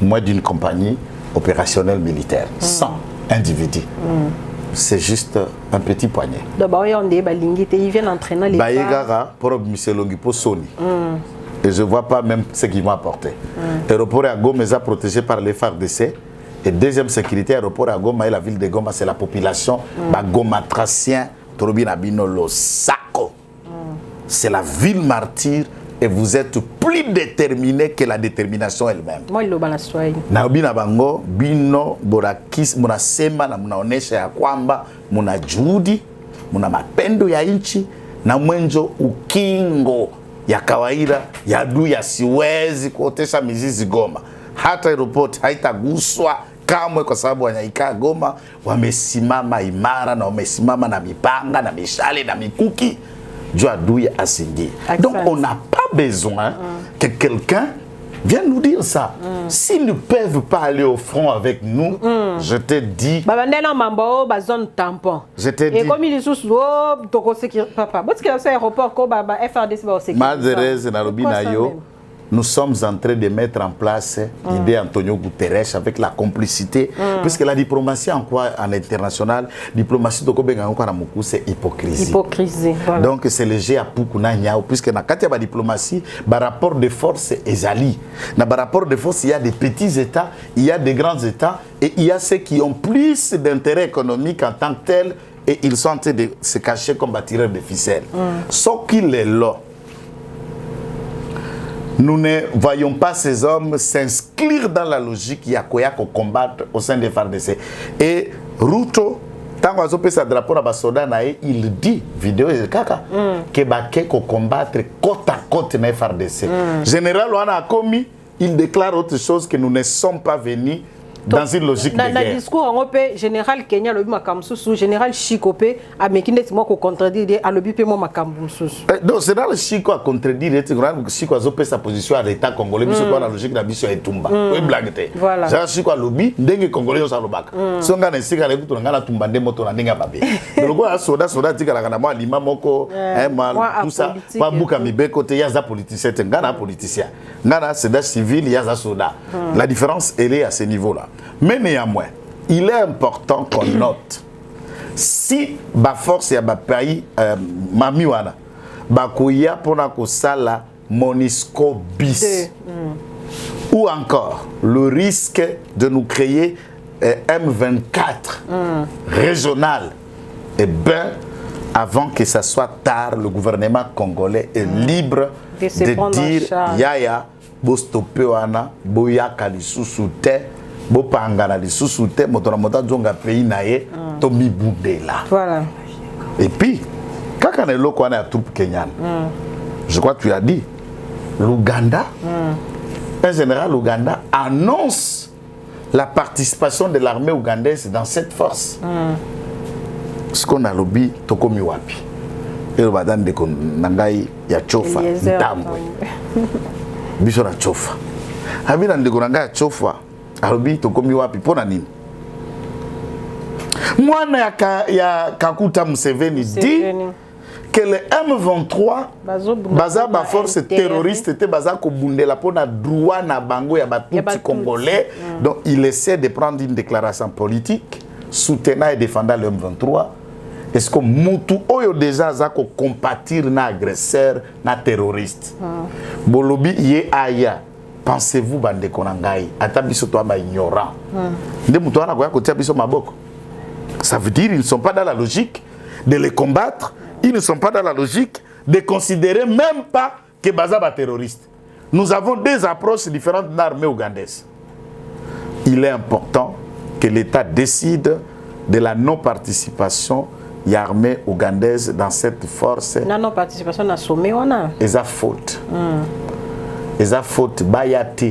Moins d'une compagnie opérationnelle militaire. 100 individus. C'est juste un petit poignet. D'abord, ils viennent entraîner les Baïgara, pour Miselongipo Sony. Et je ne vois pas même ce qu'ils vont apporter. L'aéroport à Goma est protégé par les FARDC. Et deuxième sécurité, l'aéroport à Goma et la ville de Goma, c'est la population Gomatracien, Torobina Binolo, Sako. C'est la ville martyre et vous êtes plus déterminé que la détermination elle-même. Moi, il est Naobina Bango, Bino, Borakis, Muna Sema, Muna Onesha ya Kwamba, Muna Judi, Muna Mapendo ya Inchi, na Mwenjo Ukingo ya kawaida, ya du ya siwezi kuotesha mizizi Goma. Hata aeroport haitaguswa kamwe kwa sababu wanaikaa Goma wamesimama imara na wamesimama na mipanga na mishale na mikuki juu adui asingie. Donc on n'a pas besoin que quelqu'un vienne nous dire ça. S'ils ne peuvent pas aller au front avec nous, je te dis. Je te dis. Et comme ils sont papa, parce que l'aéroport FRDC va au sécurité. Madérez Nairobi Nayo. nous sommes en train de mettre en place l'idée Antonio Guterres avec la complicité, puisque la diplomatie en quoi en international, diplomatie de c'est hypocrisie. Hypocrisie, voilà. Donc c'est le jeu à Pukuna Nyao, puisque dans la diplomatie, par rapport de force est ali. Dans le rapport de force, il y a des petits États, il y a des grands États, et il y a ceux qui ont plus d'intérêt économique en tant que tel, et ils sont en train de se cacher comme tireurs de ficelles. Sauf qu'il est là. Nous ne voyons pas ces hommes s'inscrire dans la logique qu'il y a qu'on combattre au sein des FARDC. Et Ruto, tant qu'on a sa drapeau à Basoda, il dit, vidéo et kaka, que Baké qu'on combattre côte à côte dans les FARDC. Général, on a commis, il déclare autre chose que nous ne sommes pas venus dans une logique de guerre. Dans le discours en Europe, général Kenya le makamsusu, général Chikope a mekinde moi ko contredire a lobi pe mo makamsusu. Donc c'est dans le Chiko a contredire Chiko a zopé sa position à l'état congolais biso dans la logique d'ambition et tumba. Oui blague. Voilà. Ça Chiko a lobby ndenge congolais ça lobaka. Songa na sika le kutu ngana tumba ndemo to na ndenge babe. Donc quoi soda tika kana moi lima moko mal tout ça pas buka mibeko te yaza politicien ngana politicien. Ngana c'est des civil yaza soda. La différence elle est à ce niveau-là. Mais néanmoins, il est important qu'on note si la force ya pays mamiwana bakoya pona ko sala Monisco bis ou encore le risque de nous créer M24 régional, et bien avant que ça soit tard, le gouvernement congolais est libre de dire yaya bostope wana boya kalisusu te bo pangana lisusu te moto na mota zonga pays naye to mibundela. Voilà. Et puis quand on est là on a la troupe kenyane. Je crois que tu as dit l'Ouganda. Un général ouganda annonce la participation de l'armée ougandaise dans cette force. Ce qu'on a lobby tokomi wapi. Et le badan de nangai ya chofa ndamwe. Biso na chofa. Habina ndeko nangai chofa. Alobi tokomi wapi pona nini? Mwana ya Kakuta Museveni dit que le M23 baza ba force terroriste te baza ko bundela pona droit na bango ya batuti congolais. Donc il essaie de prendre une déclaration politique soutenant et défendant le M23. Est-ce que mutu oyo déjà za ko compatir na agresseur na terroriste? Bolobi ye aya. Pensez-vous bande konangai atabiso to ba ignorant. Nde mutu ana ko tia biso maboko. Ça veut dire ils ne sont pas dans la logique de les combattre, ils ne sont pas dans la logique de considérer même pas que baza ba terroriste. Nous avons deux approches différentes dans l'armée ougandaise. Il est important que l'État décide de la non-participation de l'armée ougandaise dans cette force. La non-participation na sommet wana. Et ça faute. Et ça faute bayate.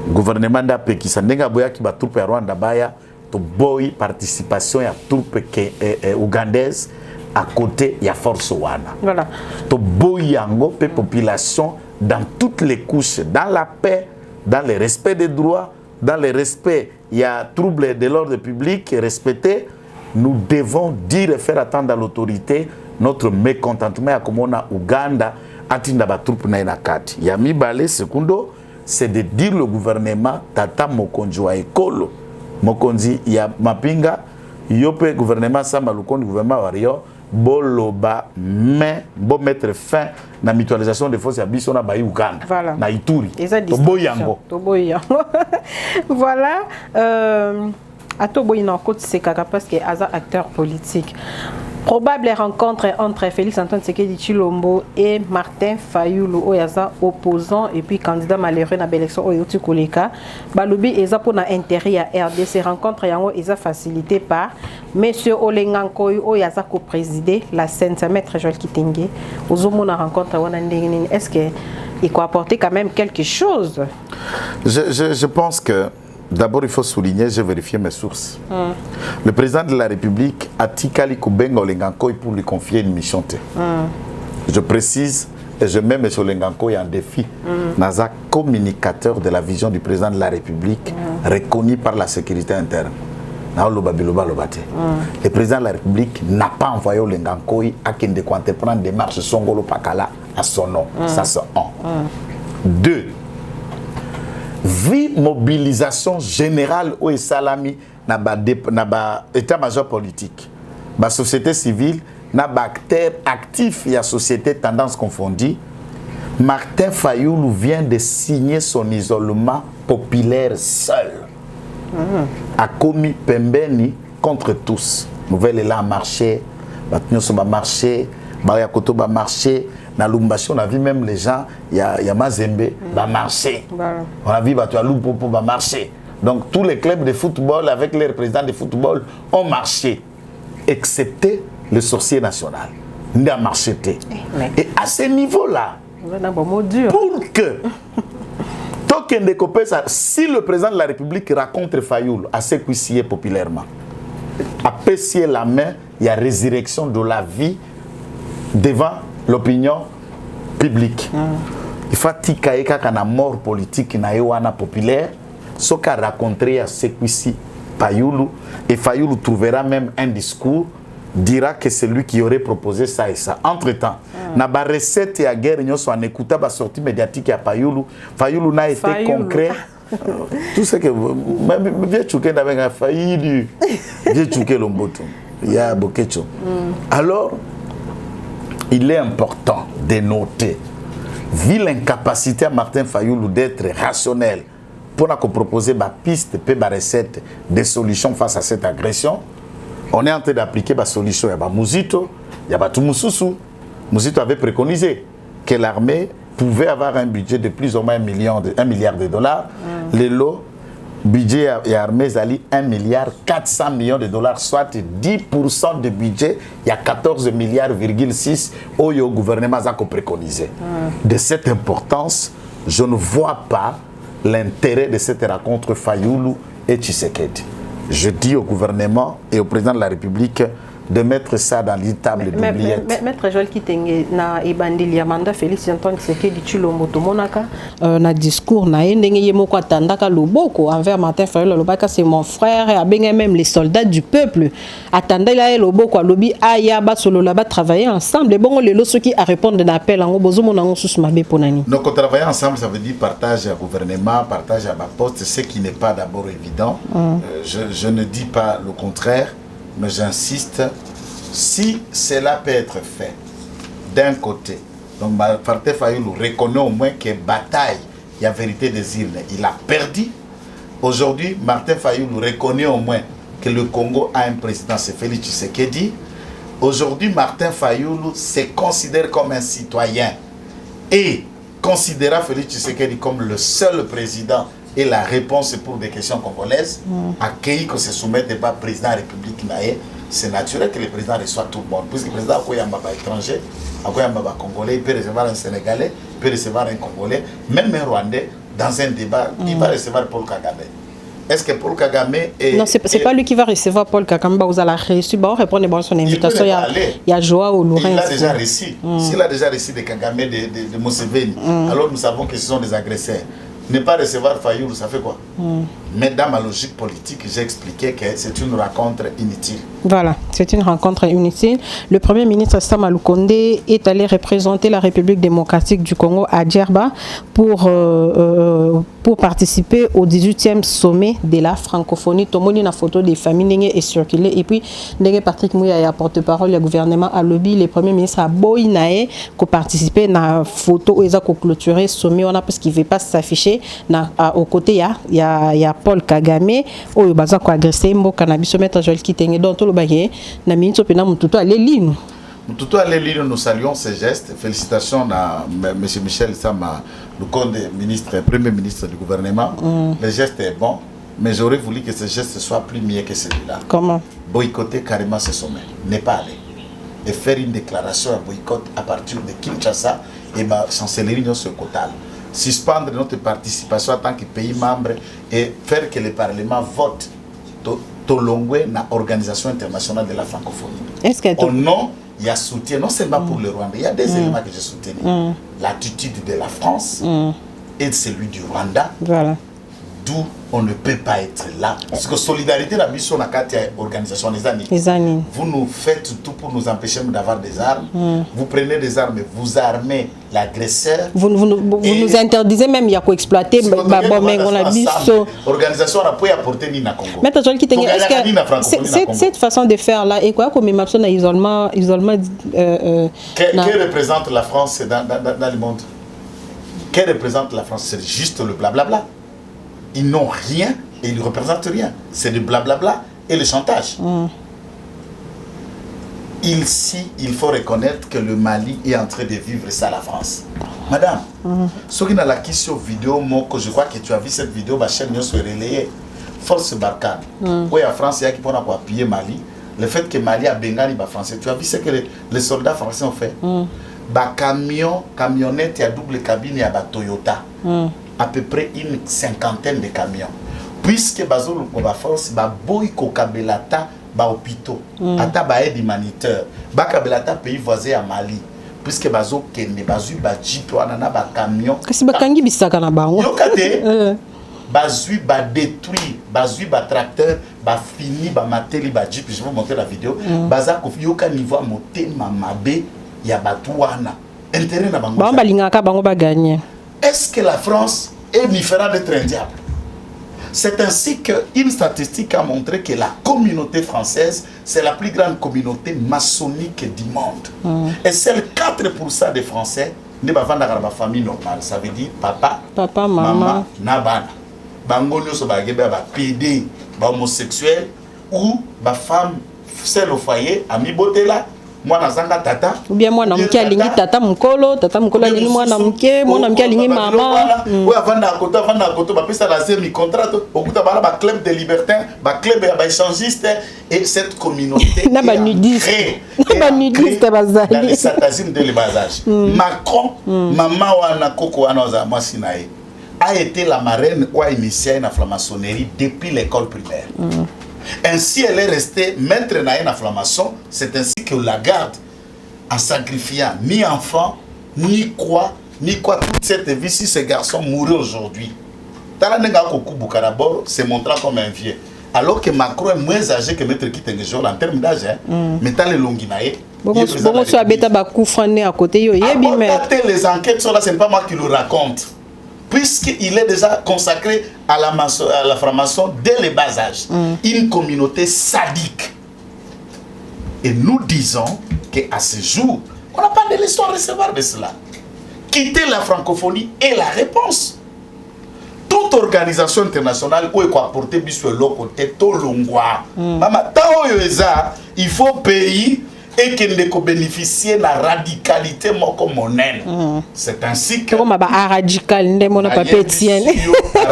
Gouvernement d'Apekisa ndenga boya ki ba troupe ya Rwanda baya to boy participation ya troupe ougandaise à côté ya force wana. Voilà. To boy yango pe population dans toutes les couches, dans la paix, dans le respect des droits, dans le respect, il y a trouble de l'ordre public respecté. Nous devons dire et faire attendre à l'autorité notre mécontentement à comme on a Ouganda atinda ba troupe na inakati. Ya mibale secundo, c'est de dire le gouvernement tata mokonzi wa ekolo. Mokonzi ya mapinga yope gouvernement samba lukondi gouvernement wario boloba mais bo mettre fin na mutualisation des forces ya biso na bayi Uganda. Voilà. Na Ituri. Toboyango. Voilà. Atoboyi na côté c'est parce que aza acteur politique. Probable rencontre entre Félix Antoine Tshisekedi Tshilombo et Martin Fayulu oyaza opposant et puis candidat malheureux na l'élection oyoti koleka balobi eza pona intérêt à RDC rencontre yango eza facilité par monsieur Olengankoy oyaza ko présider la Sainte Maître Joël Kitenge ozomona rencontre wana ndenge est-ce que il peut apporter quand même quelque chose? Je pense que d'abord, il faut souligner, j'ai vérifié mes sources. Le président de la République a tikali Kubenga Olengankoy pour lui confier une mission. Je précise et je mets M. Olengankoy en défi. Naza communicateur de la vision du président de la République reconnu par la sécurité interne. Le président de la République n'a pas envoyé Olengankoy à Kende pour entreprendre des marches Songolo Pakala à son nom. Ça c'est un. 2. Vi mobilisation générale au salami na ba état-major politique. La société civile na ba acteur actif et la société tendance confondue. Martin Fayoulou vient de signer son isolement populaire seul. A commis Pembeni contre tous. Nouvelle là marché, Batnyoso ba marché, Bariakoto ba marché. Dans Lumbashi, on a vu même les gens, il y a Mazembe, va marcher. On a vu Batualou pour marcher. Donc tous les clubs de football avec les représentants de football ont marché, excepté le sorcier national. Il a marché. Et à ce niveau-là, pour que si le président de la République raconte Fayoul à ce qui populairement, à pessier la main, il y a résurrection de la vie devant l'opinion publique. Il faut qu'il y ait une mort politique populaire, ce qu'a raconté à Sekwisi Fayoulou, et Fayoulou trouvera même un discours, dira que c'est lui qui aurait proposé ça et ça. Entre-temps, na ba recette et à guerre, en écoutant la sortie médiatique à Fayoulou, Fayoulou n'a été concret. Tout ce que même vieux chouké n'avait pas failli, vieux chouké l'omboto. Il y a beaucoup de choses. Alors, il est important de noter, vu l'incapacité à Martin Fayoulou d'être rationnel pour proposer des pistes et des recettes, des solutions face à cette agression, on est en train d'appliquer des solutions. Il y a Mouzito, il y a tout Moussoussou. Mouzito avait préconisé que l'armée pouvait avoir un budget de plus ou moins 1 milliard de dollars. Les lots, budget et armée, zali 1 milliard 400 millions de dollars, soit 10% de budget. Il y a 14 milliards,6 au gouvernement a préconisé. De cette importance, je ne vois pas l'intérêt de cette rencontre Fayoulou et Tshisekedi. Je dis au gouvernement et au président de la République de mettre ça dans les tables d'oubliettes. Maître Joël Kitenge na ebandeli ya mandat Félix Antoine Tshisekedi Tshilombo tomonaka na discours na ndenge yemoko atandaka loboko envers Martin Fayoulou lobaka c'est mon frère et abenga même les soldats du peuple atandela loboko alobi aya ba solo là ba travailler ensemble bon lelo soki a répondre na appel en bozomo na ngosusu mabe ponani. Donc travailler ensemble ça veut dire partage à gouvernement, partage à ma poste, ce qui n'est pas d'abord évident. Je ne dis pas le contraire. Mais j'insiste, si cela peut être fait d'un côté, donc Martin Fayoulou reconnaît au moins que bataille, il y a vérité des îles, il a perdu. Aujourd'hui, Martin Fayoulou reconnaît au moins que le Congo a un président, c'est Félix Tshisekedi. Aujourd'hui, Martin Fayoulou se considère comme un citoyen et considéra Félix Tshisekedi comme le seul président. Et la réponse pour des questions congolaises, accueillir que se soumette pas président de la République naïe, c'est naturel que le président reçoit tout le monde. Puisque le président a un étranger, a un Congolais, il peut recevoir un Sénégalais, il peut recevoir un Congolais, même un Rwandais, dans un débat, il va recevoir Paul Kagame. Est-ce que Paul Kagame est... Non, c'est pas lui qui va recevoir Paul Kagame, vous allez reçu, vous répondre à son invitation. Il y a Joao Lourenço. Il a déjà reçu. S'il a déjà reçu de Kagame, de Museveni, alors nous savons que ce sont des agresseurs. Ne pas recevoir Fayoulou, ça fait quoi? Mais dans ma logique politique, j'ai expliqué que c'est une rencontre inutile. Voilà, c'est une rencontre inutile. Le Premier ministre Sama Lukonde est allé représenter la République démocratique du Congo à Djerba pour participer au 18e sommet de la francophonie. Tout le monde a une photo des familles est circulée. Et puis, Patrick Mouya a porte-parole du gouvernement à lobby. Le Premier ministre a Boïnae qui participer à la photo où ils ont clôturé le sommet. On a parce qu'il ne veut pas s'afficher. Au côté, il y a Paul Kagame, où il a agressé un cannabis, maître Joël Kitenge, dont le baguette, n'a mis tout à l'élite. Tout à l'élite, nous saluons ces gestes. Félicitations à M. Michel Sama, le ministre, premier ministre du gouvernement. Le geste est bon, mais j'aurais voulu que ce geste soit plus mieux que celui-là. Comment? Boycotter carrément ce sommet, ne pas aller. Et faire une déclaration à boycott à partir de Kinshasa et ma chancellerie sur Kotal. Suspendre notre participation en tant que pays membre et faire que le Parlement vote Tolongwe dans l'Organisation internationale de la francophonie. Au nom, il y a soutien, non seulement pour le Rwanda, il y a des éléments que j'ai soutenus. L'attitude de la France et celui du Rwanda, voilà. d'où on ne peut pas être là. Parce que solidarité, la mission, on a quatre organisations, les amis. Vous nous faites tout pour nous empêcher d'avoir des armes. Vous prenez des armes, vous armez l'agresseur. Vous nous interdisez même, il y a quoi exploiter. Organisation, on a pu apporter ni na Congo. Mais cette façon de faire là, et quoi, comme une isolement. Qui représente la France dans le monde? Qui représente la France? C'est juste le blablabla. Ils n'ont rien et ils ne représentent rien. C'est du blablabla et le chantage. Ici, il faut reconnaître que le Mali est en train de vivre ça, la France. Madame, ce qui n'a la question vidéo, je crois que tu as vu cette vidéo, ma chaîne se relayée. Force Barkhane. Oui, en France, il y a qui pour appuyer Mali. Le fait que Mali a Bengali, français. Tu as vu ce que les soldats français ont fait? Camionnette, il y a double cabine, il y a Toyota. À peu près une cinquantaine de camions. Puisque Bazou la force, boy kokabelata ba hôpitaux, ata ba aide humanitaire, ba kabelata pays voisin à Mali. Puisque Bazou kende Bazou ba jeep wana ba camion. Kasi ba kangi bisaka na bango. Yokate. Bazou ba détruit, Bazou ba tracteur, ba fini ba mateli ba jeep, je vais vous montrer la vidéo. Baza ko yoka niveau monter mamabe ya batuana. Intérêt na bango. Ba balingaka bango ba gagner. Est-ce que la France est différente d'être un diable? C'est ainsi qu'une statistique a montré que la communauté française, c'est la plus grande communauté maçonnique du monde. Et seuls 4% des Français ne vont pas dans la famille normale. Ça veut dire papa, maman, nabana. Bango nyoso ba gebe ba PD, ba homosexuel ou ba femme seule au foyer, ami botela. Mwana zanga tata ou bien mwana mke alingi tata mukolo alingi mwana mke alingi mama ou avanda koto ba pesa la semi contrat okuta bala ba club de libertins ba club ba échangiste et cette communauté na ba nudiste bazali dans les satazim de l'ébasage. Macron maman wana koko wana za mwasi na ye a été la marraine ou a initié la franc-maçonnerie depuis l'école primaire. Ainsi, elle est restée maître dans une inflammation. C'est ainsi que la garde, en sacrifiant ni enfant, ni quoi, toute cette vie, si ce garçon mourait aujourd'hui. Talanenga Kokubuka d'abord se montra comme un vieux. Alors que Macron est moins âgé que Maître Kitengejol en termes d'âge. Mais t'as les Longinae. Les enquêtes sont là, ce n'est pas moi qui le raconte. Puisqu'il est déjà consacré à la franc-maçon dès le bas âge. Une communauté sadique. Et nous disons qu'à ce jour, on n'a pas de l'histoire à recevoir de cela. Quitter la francophonie est la réponse. Toute organisation internationale où il faut apporter le côté Tolongwa. Il faut payer et qu'il ne bénéficie de la radicalité monnaie. C'est ainsi que la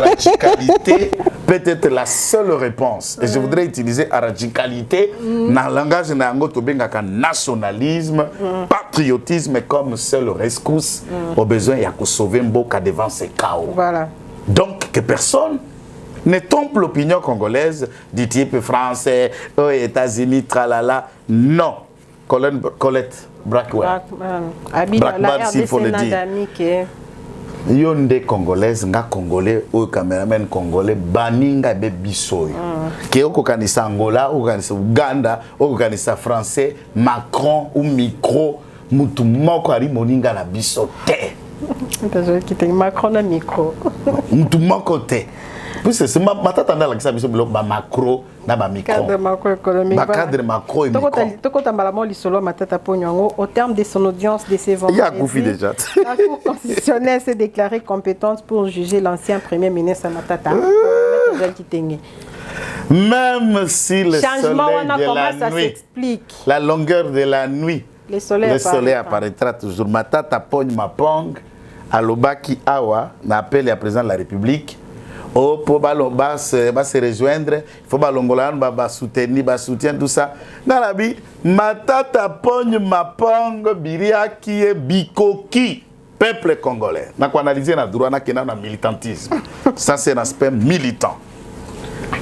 radicalité peut être la seule réponse. Et je voudrais utiliser la radicalité dans le langage de nationalisme, patriotisme comme seule rescousse au besoin de sauver Mboka devant ces chaos. Voilà. Donc que personne ne trompe l'opinion congolaise du type français, aux États-Unis, tralala. Non. Colette Brackman, s'il faut le dire. Yonde congolaise, nga congolais, ou caméraman congolais, baninga be bisoyo. Ke oko kanisa Angola, ou kanisa Uganda, ou kanisa français, Macron ou micro, mutu moko ari moninga la biso te. Macron na micro. Mutu moko te. Puis c'est ma tata na la kisa biso blok ba macro na ba micro. Cadre macroéconomique. Cadre macro et micro. Au terme de son audience de ces vendredis, il y a Goufi déjà. La Cour constitutionnelle s'est déclarée compétente pour juger l'ancien Premier ministre Matata. Même si le soleil de la nuit, la longueur de la nuit, le soleil apparaîtra toujours. Matata pogne ma pong, alobaki awa, n'appelle le président de la République. Oh, pour se rejoindre, il faut soutenir tout ça. Dans la vie, Matata pogne ma pong, biria qui est bikoki, peuple congolais. N'a analysé na droit na militantisme. Ça c'est un aspect militant.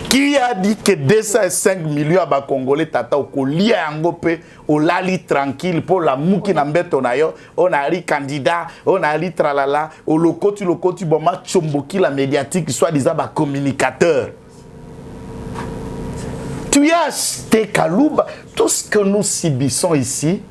Qui a dit que 205 millions à Congolais tata au colia angope au lali tranquille pour la mouki n'ambet on a yo on a ri candidat on a ri tralala au lokoti boma chomboki la médiatique soit disant ba communicateur. Tu as acheté Kalouba. Tout ce que nous subissons ici,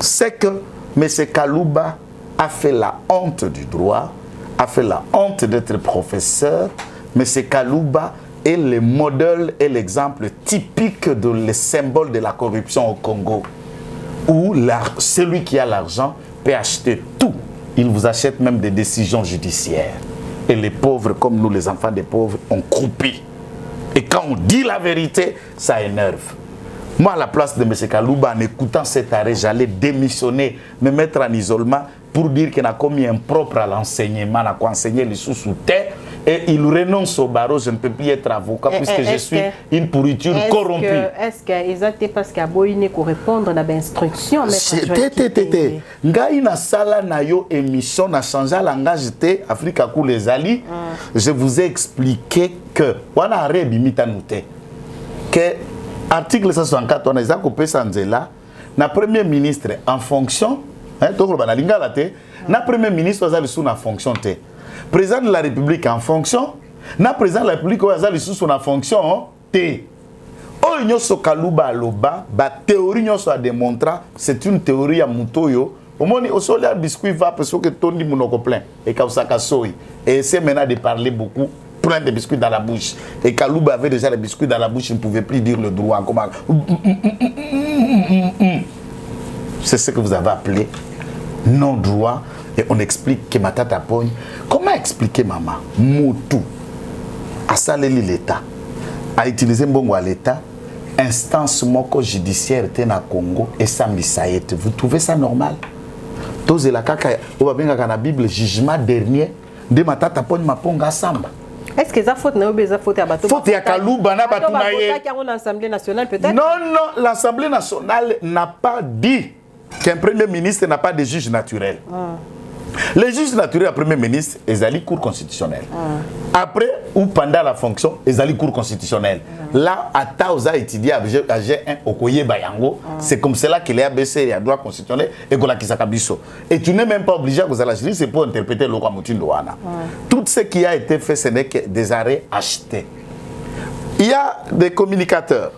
c'est que M. Kalouba a fait la honte du droit, a fait la honte d'être professeur. M. Kalouba est le modèle et l'exemple typique de le symbole de la corruption au Congo, où celui qui a l'argent peut acheter tout. Il vous achète même des décisions judiciaires. Et les pauvres, comme nous les enfants des pauvres, ont croupi. Et quand on dit la vérité, ça énerve. Moi, à la place de M. Kalouba, en écoutant cet arrêt, j'allais démissionner, me mettre en isolement pour dire qu'il a commis impropre à l'enseignement, il a enseigné les sous terre, et il renonce au barreau, je ne peux plus être avocat puisque je suis une pourriture corrompue. Est-ce que parce qu'il y a besoin de répondre à l'instruction? Ngai na sala na yo émission na changé langage te Africa Kou les Ali. Je vous ai expliqué que wana rebi mitanute que article 164 on a coupé Sanzela na premier ministre en fonction na premier ministre azali sous na fonction te. Président de la République en fonction, na président de la République azali sous na fonction te. O nyoso Kalouba aloba ba théorie nyoso a démontré c'est une théorie ya mutoyo. Au moins au soleil biscuit va parce que tondi monoko plein et kausaka soi et c'est maintenant de parler beaucoup plein de biscuits dans la bouche et Kalouba avait déjà les biscuits dans la bouche, il ne pouvait plus dire le droit comment. C'est ce que vous avez appelé non-droit. Et on explique que Matata Pogne. Comment expliquer maman Moutou a salé l'État, a utilisé Mbongo à l'État, instance moko judiciaire était na Congo et ça misaïte. Vous trouvez ça normal? Tous la kaka on va bien dans la Bible jugement dernier de Matata Pogne maponga samba. Est-ce que ça faute na obeza faute à bateau? Faute ya Kalouba na batumaye. L'Assemblée nationale peut-être? Non, l'Assemblée nationale n'a pas dit qu'un premier ministre n'a pas de juge naturel. Les juges naturels, le premier ministre, ils allaient cour constitutionnelle. Après ou pendant la fonction, ils allaient cour constitutionnelle. Là, à Taoza étudié à G1 au Koye Bayango, c'est comme cela qu'il est abaissé à droit constitutionnel et qu'on a Kisakabiso. Et tu n'es même pas obligé à vous la justice, c'est pour interpréter le Kwamutin Douana. Tout ce qui a été fait, ce n'est que des arrêts achetés. Il y a des communicateurs.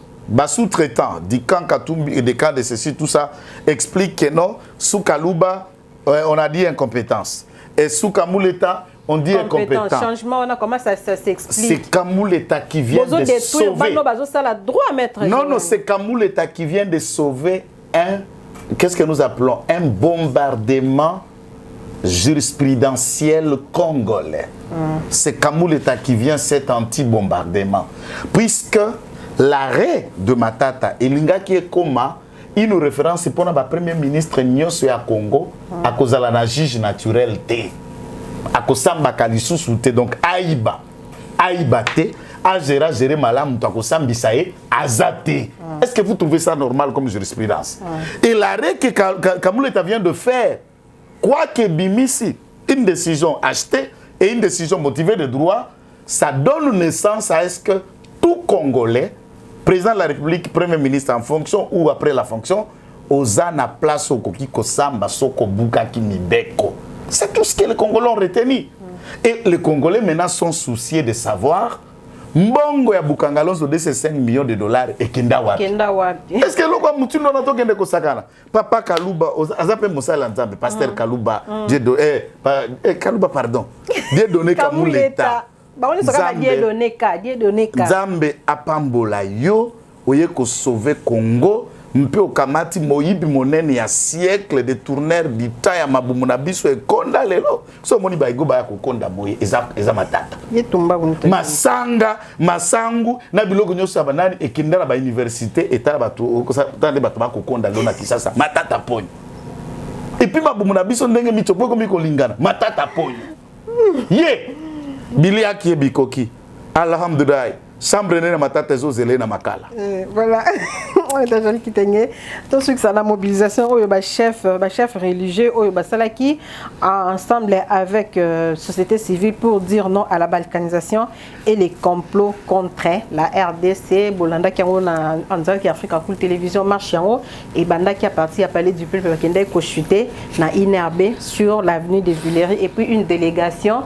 Sous-traitant du camp Katumbi et des camps de ceci, tout ça, explique que non, sous Kalouba, on a dit incompétence. Et sous Kamouleta, on dit incompétence. Changement, on a comment ça s'explique? C'est Kamouleta qui vient de sauver. Non, c'est Kamouleta qui vient de sauver un, qu'est-ce que nous appelons, un bombardement jurisprudentiel congolais. C'est Kamouleta qui vient cet anti-bombardement. Puisque l'arrêt de Matata, Elinga qui est coma, une référence pour notre premier ministre Nyonso ya Congo à cause de la juge naturelle T. À cause de Samba Kalisou T. Donc Aïba T. A géré malam à cause de Sambisae Azate. Est-ce que vous trouvez ça normal comme jurisprudence? Et l'arrêt que Kamouleta vient de faire, quoi que Bimisi, une décision achetée et une décision motivée de droit, ça donne naissance à ce que tout Congolais, président de la République, premier ministre en fonction ou après la fonction, Ozana place au Kokiko Samba, Soko Buka Kimibeko. C'est tout ce que les Congolais ont retenu. Et les Congolais maintenant sont souciés de savoir Mbongo ya Bukangalonzo de ces 5 millions de dollars et Kendawapi. Est-ce que l'on a moutu dans notre de Kosakana? Papa Kalouba, Azape Moussa Lanzambe, Pasteur Kalouba, Kalouba, pardon. Dieu donné Kamouleta. Nzambe apambola yo oye ko sauver Congo mpe okamati moyibi monene ya siècle de tourneur du temps ya mabumu na biso e konda lelo so moni ba igoba ya kokonda boye eza matata masanga masangu na biloko nyoso banani ekinda na ba université eta bato tande bato ba kokonda lelo na Kisasa matata ponyo et puis mabumu na biso ndenge mitoko ko mikolingana matata ponyo ye Bilia qui est bikoki. Alhamdulillah. Chambre nene matata zo zele na makala. Voilà. Tajol Kitenge. Tout ce que ça la mobilisation, chef religieux, Salaki, ensemble avec société civile pour dire non à la balkanisation et les complots contre la RDC. Bolanda qui en disant qui Afrique Cool Télévision marche en haut et Banda qui a parti à Palais du Peuple qui a cochuté na Inerbe sur l'avenue des Villeries et puis une délégation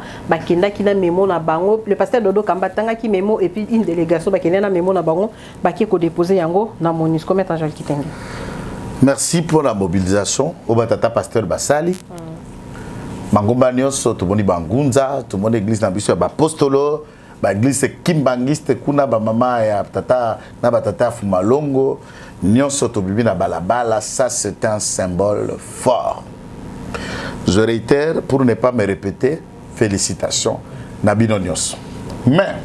qui a mémo na bango le pasteur Dodo Kambatanga qui mémo et puis une délégation qui a mémo na bango qui a déposé yango na MONUSCO. Merci pour la mobilisation au batata pasteur Basali. Mangomba nyonso tout moni bangunza tout mon église na biso ya bapostolo ba église kimbangiste kuna ba mama ya tata na batata Fumalongo nyonso to bibi na balabala. Ça c'est un symbole fort. Je réitère pour ne pas me répéter, félicitations Nabino nyonso. Mais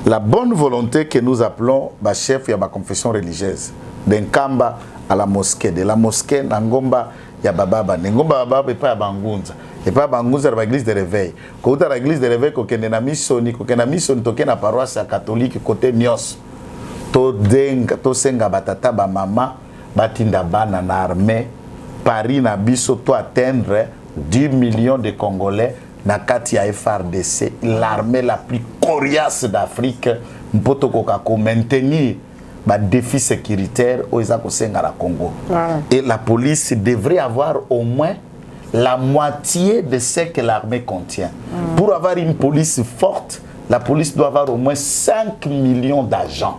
la bonne volonté que nous appelons ba chef ya ba confession religieuse d'Nkamba à la mosquée, de la mosquée Nangomba ya bababa, Ngomba bababa et pas bangunza. Et pas bangunza la église de réveil. Quand tu as l'église de réveil ko kende na misoni, ko kende na misoni to kende na paroisse catholique côté Nyos. To denga to senga batata ba mama batinda bana na armée Paris na biso to atteindre 10 millions de Congolais na kati ya FRDC, l'armée la plus coriace d'Afrique, mpoto koka ko maintenir ba défi sécuritaire au Senga la Congo. Et la police devrait avoir au moins la moitié de ce que l'armée contient. Pour avoir une police forte, la police doit avoir au moins 5 millions d'agents.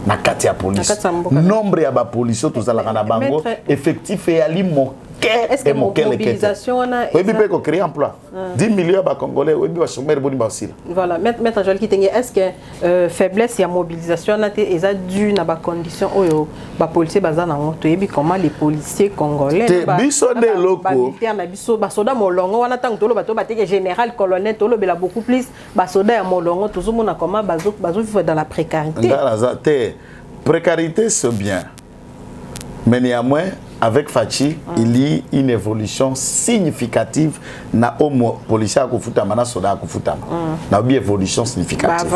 Na kati ya police. Nombre ya ba police tout ça la bango effectif et ali est-ce que mobilisation oui peut créer emploi 10 millions ba congolais oui ba chômeur boni ba aussi. Voilà maître Joël Kitenge, est-ce que faiblesse ya mobilisation na té eza dû na ba condition oyo ba policier baza na ngoto yebi comment les policiers congolais ba biso de loko militaire na biso ba soda molongo wana tango tolo bato bateke général colonel tolo bela beaucoup plus ba soda ya molongo toujours mona comment bazo vivre dans la précarité. Précarité c'est bien. Mais néanmoins, avec Fachi, il y a une évolution significative na homo policier à Kufutama, na soda à Kufutama. Na une évolution significative.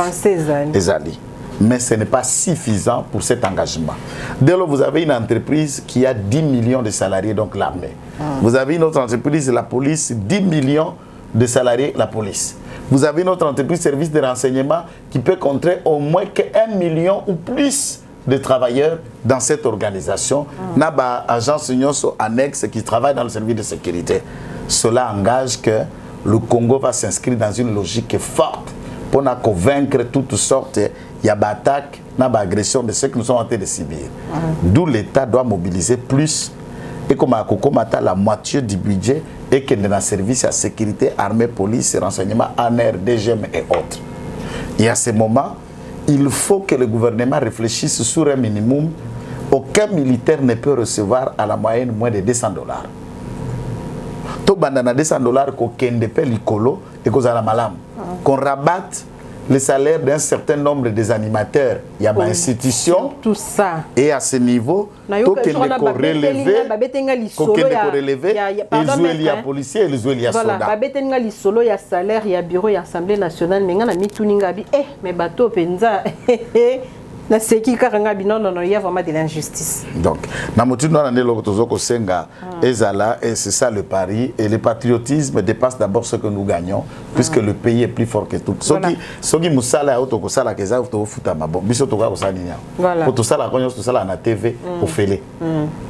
Mais ce n'est pas suffisant pour cet engagement. Dès lors, vous avez une entreprise qui a 10 millions de salariés, donc l'armée. Vous avez une autre entreprise, la police, 10 millions de salariés, la police. Vous avez une autre entreprise, service de renseignement, qui peut compter au moins que 1 million ou plus de travailleurs dans cette organisation. N'a pas agence annexe qui travaille dans le service de sécurité. Cela engage que le Congo va s'inscrire dans une logique forte pour nous convaincre toutes sortes d'attaques, d'agressions de ceux que nous sommes en train de subir. D'où l'État doit mobiliser plus et comme la moitié du budget et que dans le service de sécurité, armée, police, renseignement, ANR, DGM et autres. Et à ce moment, il faut que le gouvernement réfléchisse sur un minimum. Aucun militaire ne peut recevoir à la moyenne moins de $200. Tout bandana $200 qu'on kende l'icolo et qu'on a malam. Qu'on rabatte le salaire d'un certain nombre des animateurs. Il y a une institution. Tout ça. Et à ce niveau, tout qu'il est relevé, il y a policiers et il y a soldats. Voilà, il y a salaire, il y a bureau, il y a assemblée nationale, mais il y a mituningabi, mais bateau penza. C'est qui karanga bino non il y a vraiment de l'injustice. Donc na motu na ndelo tozoko senga ezala et c'est ça le pari et le patriotisme dépasse d'abord ce que nous gagnons puisque le pays est plus fort que tout. Soki musala auto ko sala keza auto futa mabo biso to ka ko sala nya. Pour tout ça la cognos tout ça na TV au félé.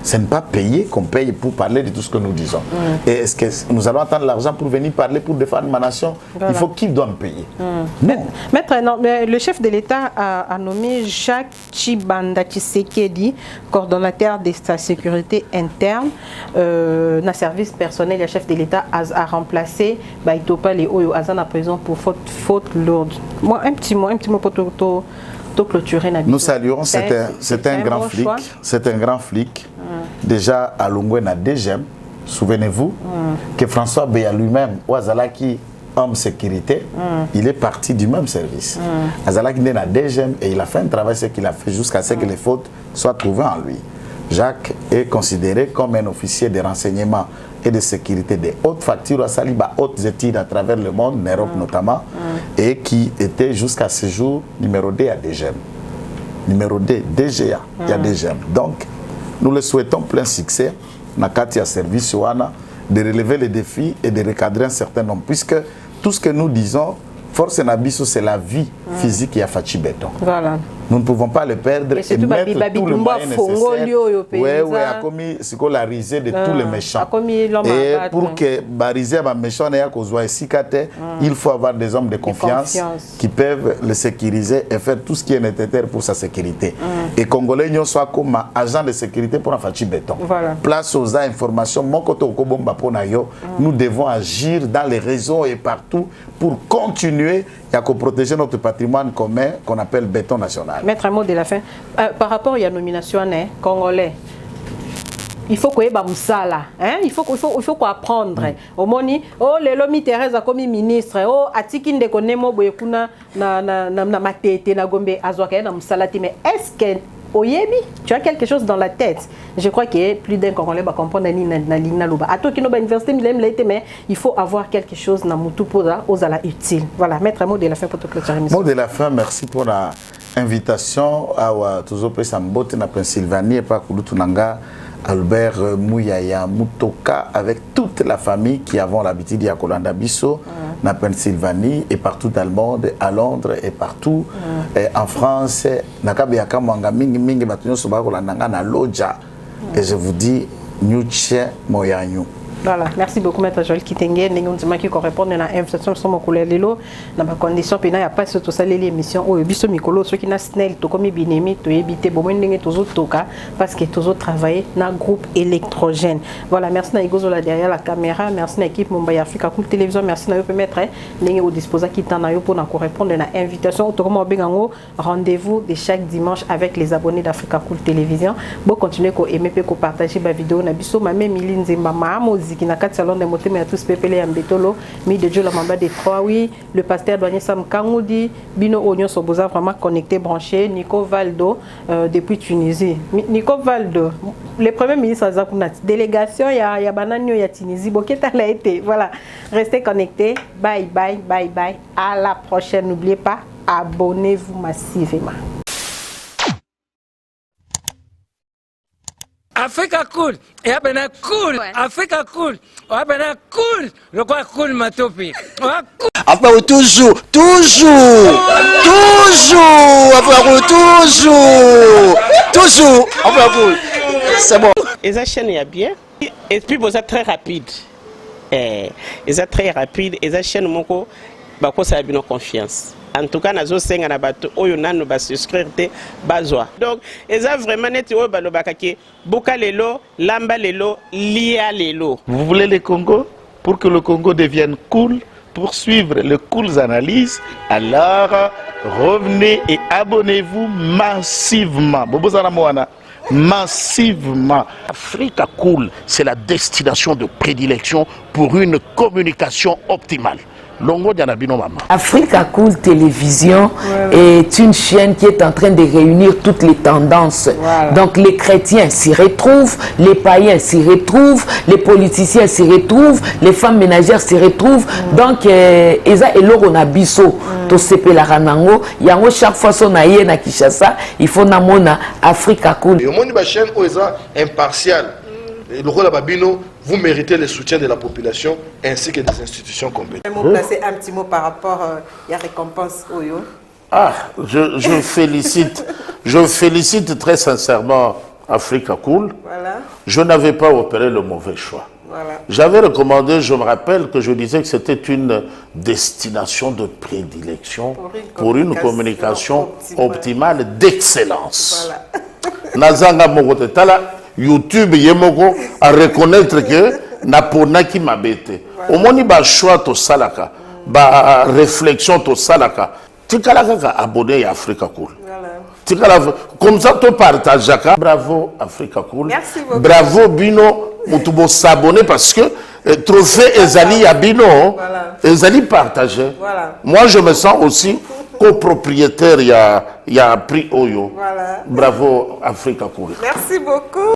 Ce n'est pas payé qu'on paye pour parler de tout ce que nous disons. Et est-ce que nous allons attendre l'argent pour venir parler pour défendre ma nation? Il faut qui doit me payer. Maître, mais le chef de l'État a nommé Jacques Chibanda Tshisekedi, coordonnateur de sa sécurité interne, dans le service personnel, le chef de l'État a remplacé Baïtopa les Oyo Azan à prison pour faute lourde. Moi, un petit mot pour clôturer. Nous saluons, c'est un grand flic. C'est un grand flic. Déjà à Lungwe na DGM, souvenez-vous que François Beya lui-même, Ouazalaki, homme sécurité, il est parti du même service. Azalaki n'est na DGM et il a fait un travail ce qu'il a fait jusqu'à ce que les fautes soient trouvées en lui. Jacques est considéré comme un officier de renseignement et de sécurité de haute facture à Saliba, hautes études à travers le monde, en Europe notamment, et qui était jusqu'à ce jour numéro 2 à DGM. numéro 2, DGA. Il y a DGM. Donc, nous le souhaitons plein succès. Nakati a service Wana de relever les défis et de recadrer un certain nombre. Puisque tout ce que nous disons, force Nabiso, c'est la vie physique et à Fachi Béton. Voilà. Nous ne pouvons pas le perdre et mettre tout le moyen nécessaire. Oui, à commis la risée de tous les méchants. Et pour que la risée les méchants il faut avoir des hommes de confiance qui peuvent le sécuriser et faire tout ce qui est nécessaire pour sa sécurité. Et Congolais soit comme agent de sécurité pour un Fachi Béton. Place aux informations, nous devons agir dans les réseaux et partout pour continuer à protéger notre patrimoine commun qu'on appelle béton national. Maître, un mot de la fin. Par rapport à la nomination congolais, il faut qu'il y ait Moussala. Il faut qu'on apprendre. Au moni, oh, les lomi Thérèse a commis ministre. Oh, Atikin de Konemo Boyekuna na matete na gombe azwaka na Moussala. Mais est-ce que Oyebi, tu as quelque chose dans la tête? Je crois qu'il y a plus d'un Congolais va comprendre na loba. À toi qui n'as pas université, mais il faut avoir quelque chose na mutu pour aux ala utile. Voilà, mettre un mot de la fin pour te clôturer. Mot de la fin, merci pour la invitation à toujours plus en botte na Pennsylvanie et pas Kulutunanga. Albert Mouyaya Mutoka avec toute la famille qui avons l'habitude d'y Kolanda Bisso, na Pennsylvanie et partout dans le monde, à Londres et partout, et en France, Nakabiaka Mwanga Mingi Mingi Batunyo Sobako Landanga na Loja. Et je vous dis, Nyuche Moyanyu. Voilà, merci beaucoup, Maître Joël Kitenge. Nous avons qui répondre à l'invitation sur mon collègue Lilo. Dans ma condition, il n'y a pas surtout ça l'émission. Oh, biso mikolo, ceux qui n'a snell, tout comme binemi, tout éviter, bon, nous toujours toka parce que toujours travailler dans groupe électrogène. Voilà, merci à Igozo là derrière la caméra, merci à l'équipe Mumbai Africa Cool Télévision, merci à vous permettre nous au disposition qui t'en a eu pour nous répondre à l'invitation. Autrement, rendez-vous de chaque dimanche avec les abonnés d'Africa Cool Télévision. Bon, continuez à aimer et à partager ma vidéo. Na biso ma même Miline Zembama qui n'a qu'à salon de moté mais à tous pépélé en bétolo mi de Dieu la mamba des trois oui le pasteur douanier Sam Kangoudi Bino Oignon Soboza vraiment connecté branché Nico Valdo depuis Tunisie Nico Valdo le premier ministre Azakounat délégation ya bananio ya Tunisie Boketa l'a été voilà restez connectés bye bye bye bye à la prochaine n'oubliez pas abonnez-vous massivement. Africa cool, et abena cool, Africa cool, abena cool, le quoi cool matopi. Après toujours, après toujours, après c'est bon. Et ça chaîne est bien, et puis vous êtes très rapide. Et ça très rapide, et ça chaîne mon co, bah quoi ça a bien confiance. En tout cas, nous avons souscrire donc, ils ont vraiment net Bokalelo, Lambalelo, Lialelo. Vous voulez le Congo? Pour que le Congo devienne cool, pour suivre les cool analyses, alors revenez et abonnez-vous massivement. Massivement. Africa Cool, c'est la destination de prédilection pour une communication optimale. Africa Cool Télévision est une chaîne qui est en train de réunir toutes les tendances. Voilà. Donc les chrétiens s'y retrouvent, les païens s'y retrouvent, les politiciens s'y retrouvent, les femmes ménagères s'y retrouvent. Donc Eza et Loro na biso to sepe la ranango. Yango chaque fois son aïe na Kinshasa, il faut namona Africa Cool. Et au monde de la chaîne Oeza impartial. Le rôle de Babino, vous méritez le soutien de la population ainsi que des institutions compétentes. Placer un petit mot par rapport à la récompense Oyo. Ah, je félicite très sincèrement Africa Cool. Voilà. Je n'avais pas opéré le mauvais choix. Voilà. J'avais recommandé, je me rappelle que je disais que c'était une destination de prédilection pour une communication optimale d'excellence. Voilà. Nazanga Mogote Tala. YouTube yemoko à reconnaître que napona qui m'a bêté. Au moins ba choix to salaka, ba réflexion to salaka. Tikala kaka abonné à Africa Cool. Tikala comme ça to partage ka. Bravo Africa Cool. Merci beaucoup. Bravo Bino mutubo s'abonner parce que trophée Ezali ya Bino, Ezali partagé. Voilà. Moi je me sens aussi copropriétaire, il y a prix Oyo. Voilà. Bravo Africa Cool. Merci beaucoup.